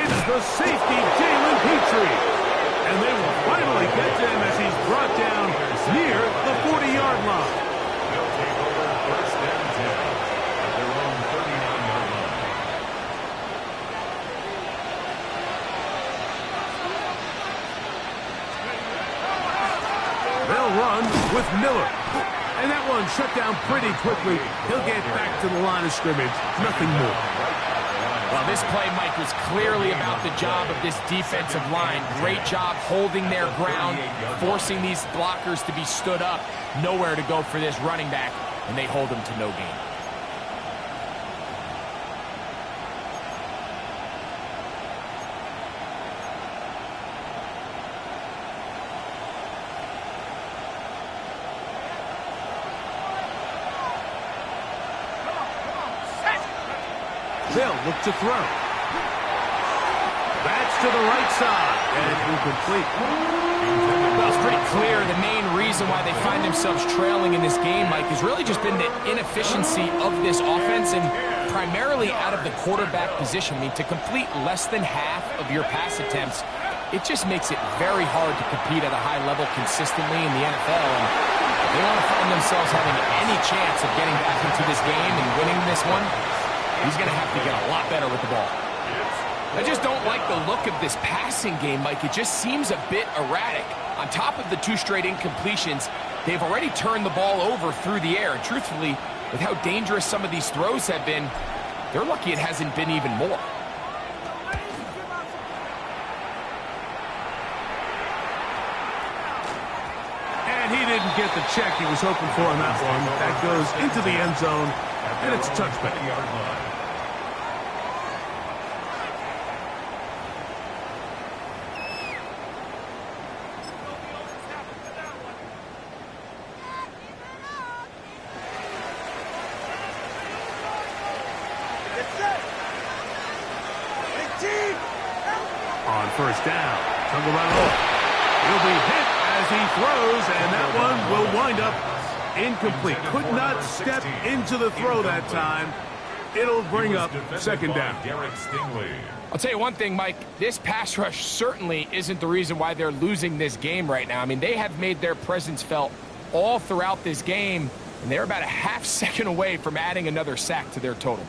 It's the safety, Jalen Petrie. And they will finally get to him as he's brought down near the 40-yard line. They'll take over first and 10 at their own 39-yard line. They'll run with Miller. And that one shut down pretty quickly. He'll get back to the line of scrimmage. Nothing more. Well, this play, Mike, was clearly about the job of this defensive line. Great job holding their ground, forcing these blockers to be stood up. Nowhere to go for this running back, and they hold him to no gain. They'll look to throw. That's to the right side, and incomplete. Well, it's pretty clear the main reason why they find themselves trailing in this game, Mike, has really just been the inefficiency of this offense and primarily out of the quarterback position. I mean, to complete less than half of your pass attempts, it just makes it very hard to compete at a high level consistently in the NFL. And if they want to find themselves having any chance of getting back into this game and winning this one, he's going to have to get a lot better with the ball. I just don't like the look of this passing game, Mike. It just seems a bit erratic. On top of the 2 straight incompletions, they've already turned the ball over through the air. And truthfully, with how dangerous some of these throws have been, they're lucky it hasn't been even more. And he didn't get the check he was hoping for on that one. That goes into the end zone, and it's a touchback. On first down, Tagovailoa. He'll be hit as he throws, and that one will wind up incomplete. Could not step into the throw that time. It'll bring up second down. Derek Stingley. I'll tell you one thing, Mike. This pass rush certainly isn't the reason why they're losing this game right now. I mean, they have made their presence felt all throughout this game, and they're about a half second away from adding another sack to their total.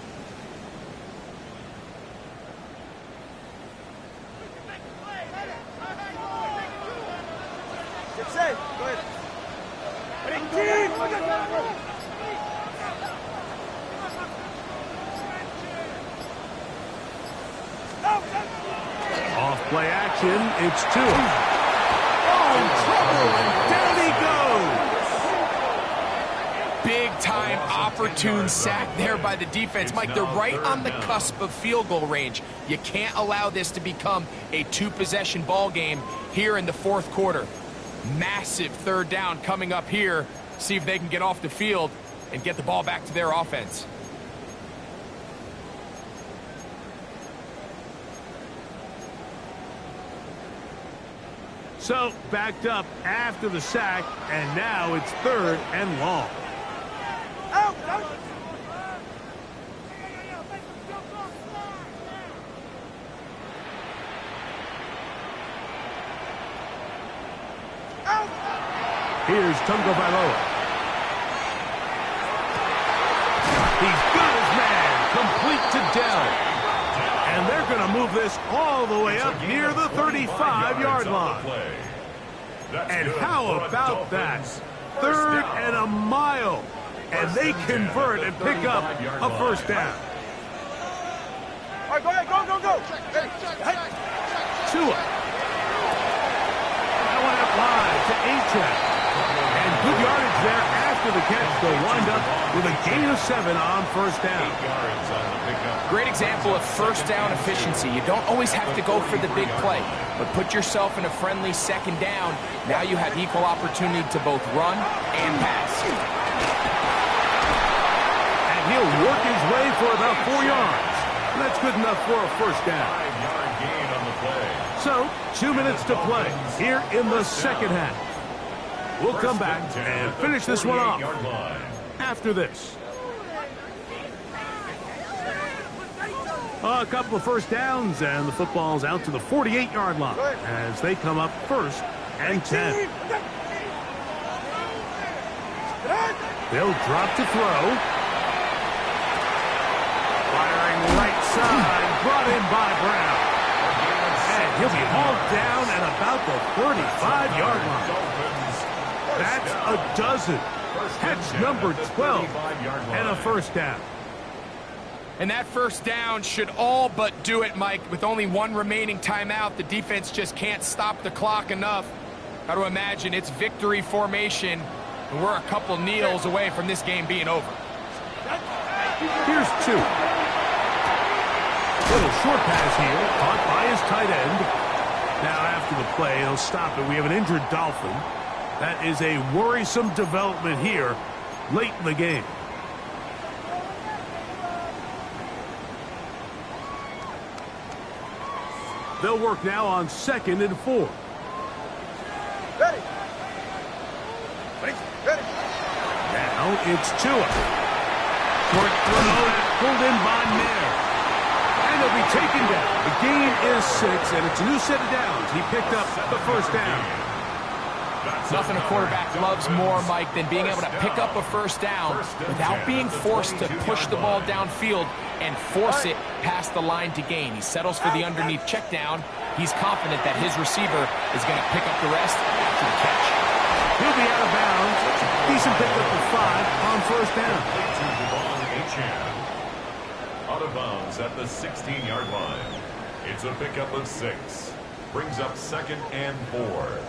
Off play action, it's Tua. Oh, in trouble, and down he goes. Big time opportune sack there by the defense. Mike, they're right on the cusp of field goal range. You can't allow this to become a 2-possession ball game here in the 4th quarter. Massive 3rd down coming up here. See if they can get off the field and get the ball back to their offense. So, backed up after the sack, and now it's 3rd and long. Here's Tagovailoa. He's got his man, complete to Dell. And they're going to move this all the way up near the 35-yard line. And how about that? Third and a mile. And they convert and pick up a first down. All right, go ahead, go. Tua. That one out wide to Achane. And good yardage there after the catch. They'll wind up with a gain of 7 on first down. Great example of first down efficiency. You don't always have to go for the big play, but put yourself in a friendly second down. Now you have equal opportunity to both run and pass. And he'll work his way for about 4 yards. That's good enough for a first down. 5-yard gain on the play. So, 2 minutes to play here in the second half. We'll come back and finish this one off after this. A couple of first downs, and the football's out to the 48-yard line as they come up first and 10. They'll drop to throw. Firing right side, brought in by Brown. And he'll be hauled down at about the 35-yard line. That's a dozen. Catch number 12 and a first down. And that first down should all but do it, Mike. With only one remaining timeout, the defense just can't stop the clock enough. Got to imagine it's victory formation, and we're a couple kneels away from this game being over. Here's 2. Little short pass here, caught by his tight end. Now after the play, he'll stop it. We have an injured Dolphin. That is a worrisome development here late in the game. They'll work now on 2nd and 4. Ready. Now it's Tua. Short throw pulled in by Nair. And they'll be taken down. The gain is 6, and it's a new set of downs. He picked up the first down. Nothing a quarterback loves more, Mike, than being able to pick up a first down without being forced to push the ball downfield and force it past the line to gain. He settles for the underneath check down. He's confident that his receiver is going to pick up the rest after the catch. He'll be out of bounds. Decent pickup of 5 on first down. Out of bounds at the 16-yard line. It's a pickup of 6. Brings up 2nd and 4.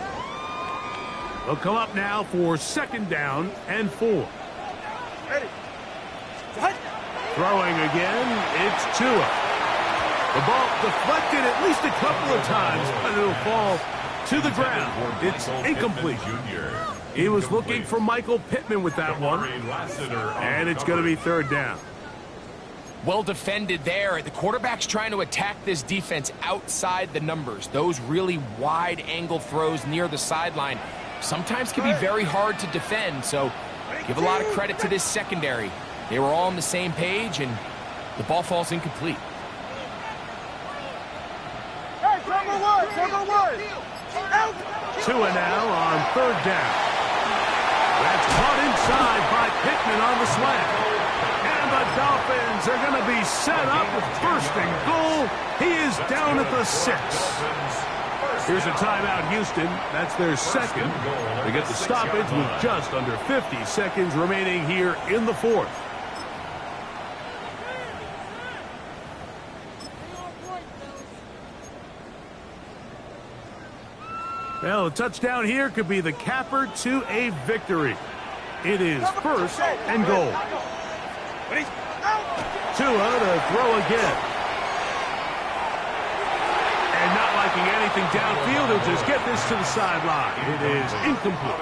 They'll come up now for 2nd down and 4. Ready. Throwing again, it's Tua. The ball deflected at least a couple of times, but it'll fall to the ground. It's incomplete. He was looking for Michael Pittman with that one, and it's going to be 3rd down. Well defended there. The quarterback's trying to attack this defense outside the numbers. Those really wide angle throws near the sideline sometimes can be very hard to defend, so give a lot of credit to this secondary. They were all on the same page, and the ball falls incomplete. Hey, number one. Tua now on 3rd down. That's caught inside by Pittman on the slant. And the Dolphins are going to be set up with 1st and goal. He is down at the 6. Here's a timeout, Houston. That's their 2nd. They get the stoppage with just under 50 seconds remaining here in the 4th. Well, a touchdown here could be the capper to a victory. It is 1st and goal. Tua to throw again. And not liking anything downfield, he'll just get this to the sideline. It is incomplete.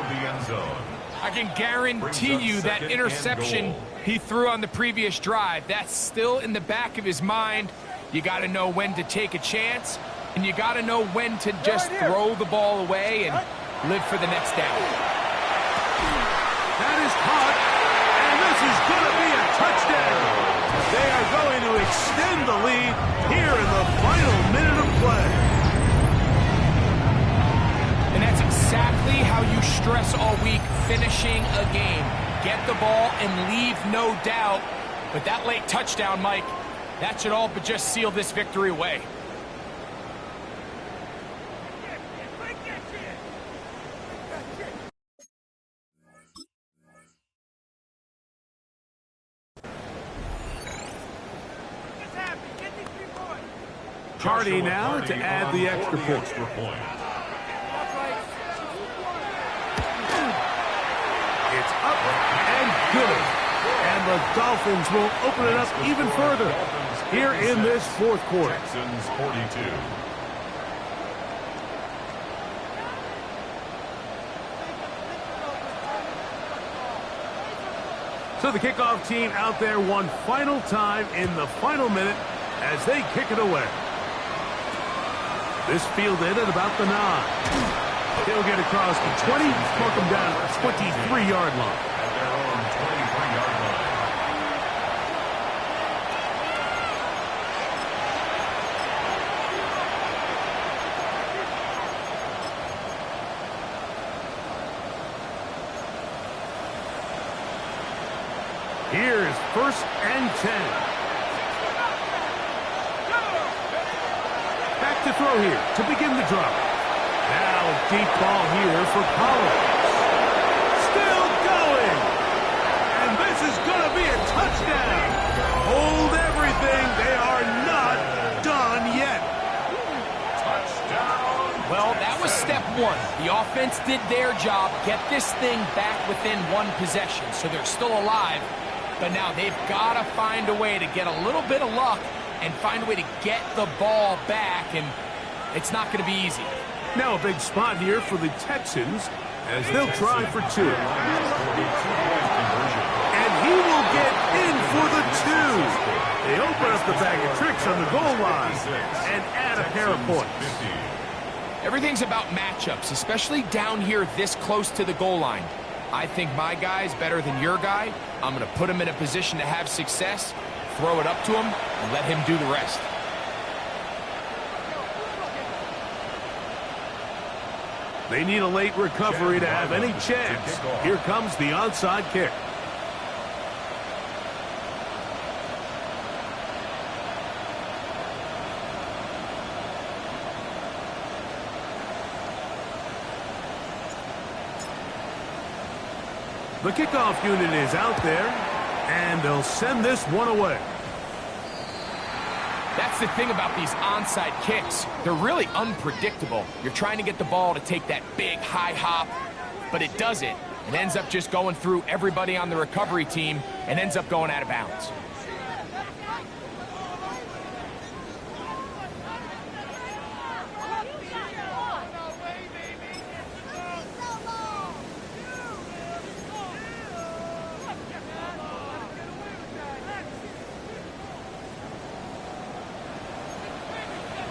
I can guarantee you that interception he threw on the previous drive, that's still in the back of his mind. You got to know when to take a chance, and you got to know when to just throw the ball away and live for the next down. That is caught, and this is going to be a touchdown. They are going to extend the lead here in the final minute of play. And that's exactly how you stress all week, finishing a game. Get the ball and leave no doubt. But that late touchdown, Mike, that should all but just seal this victory away. Hardy now to add the extra point. It's up and good. And the Dolphins will open it up even further here in this fourth quarter. Texans 42. So the kickoff team out there one final time in the final minute as they kick it away. This fielded at about the 9. He'll get across the 20, mark him down at the 23-yard line. At their own 23-yard line. Here's 1st and 10. Back to throw here to begin the drop. Now a deep ball here for Collins. Still going. And this is going to be a touchdown. Hold everything. They are not done yet. Touchdown. Well, that was step one. The offense did their job, get this thing back within one possession, so they're still alive. But now they've got to find a way to get a little bit of luck and find a way to get the ball back, and it's not going to be easy. Now a big spot here for the Texans as they'll try for 2. And he will get in for the 2. They open up the bag of tricks on the goal line and add a pair of points. Everything's about matchups, especially down here this close to the goal line. I think my guy's better than your guy. I'm going to put him in a position to have success, throw it up to him, and let him do the rest. They need a late recovery to have any chance. Here comes the onside kick. The kickoff unit is out there, and they'll send this one away. That's the thing about these onside kicks. They're really unpredictable. You're trying to get the ball to take that big high hop, but it doesn't. It ends up just going through everybody on the recovery team and ends up going out of bounds.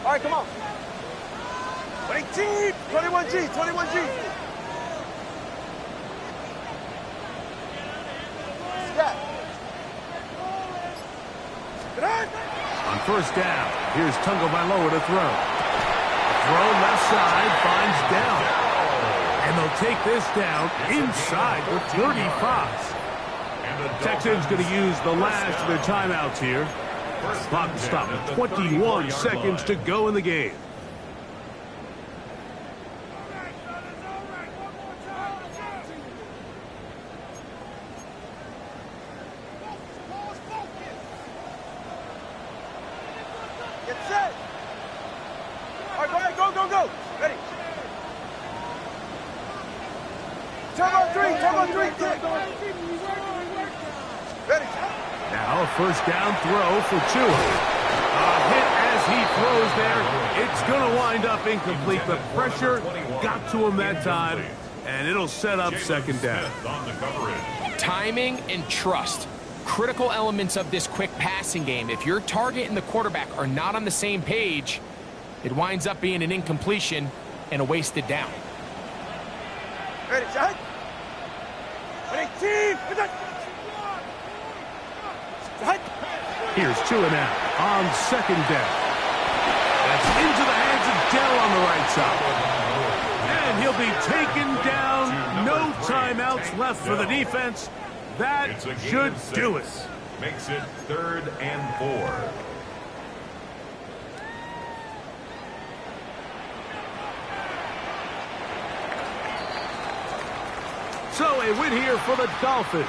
All right, come on. 18, 21G, 21G. Step. Get on. On 1st down, here's Tagovailoa to throw. Throw left side, finds down. And they'll take this down inside the 35. Texans going to use the last of their timeouts here. Clock stop with 21 seconds to go in the game. Get set. All right, go ahead, go, go, go. Ready. Turbo 3, turbo 3. Ready. Now a 1st down throw for Tua. A hit as he throws there. It's going to wind up incomplete. The pressure got to him that time, and it'll set up 2nd down. Timing and trust. Critical elements of this quick passing game. If your target and the quarterback are not on the same page, it winds up being an incompletion and a wasted down. Ready, shot. 18. Here's Tua now on 2nd down. That's into the hands of Dell on the right side. And he'll be taken down. No timeouts left for the defense. That should do it. Makes it 3rd and 4. So a win here for the Dolphins.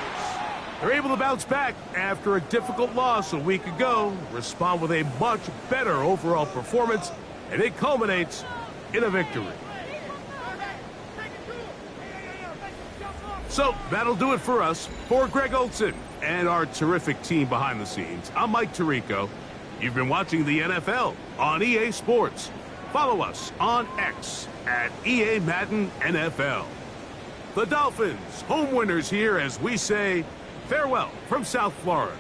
They're able to bounce back after a difficult loss a week ago, respond with a much better overall performance, and it culminates in a victory. So that'll do it for us. For Greg Olson and our terrific team behind the scenes, I'm Mike Tirico. You've been watching the NFL on EA Sports. Follow us on X at EA Madden NFL. The Dolphins, home winners here as we say farewell from South Florida.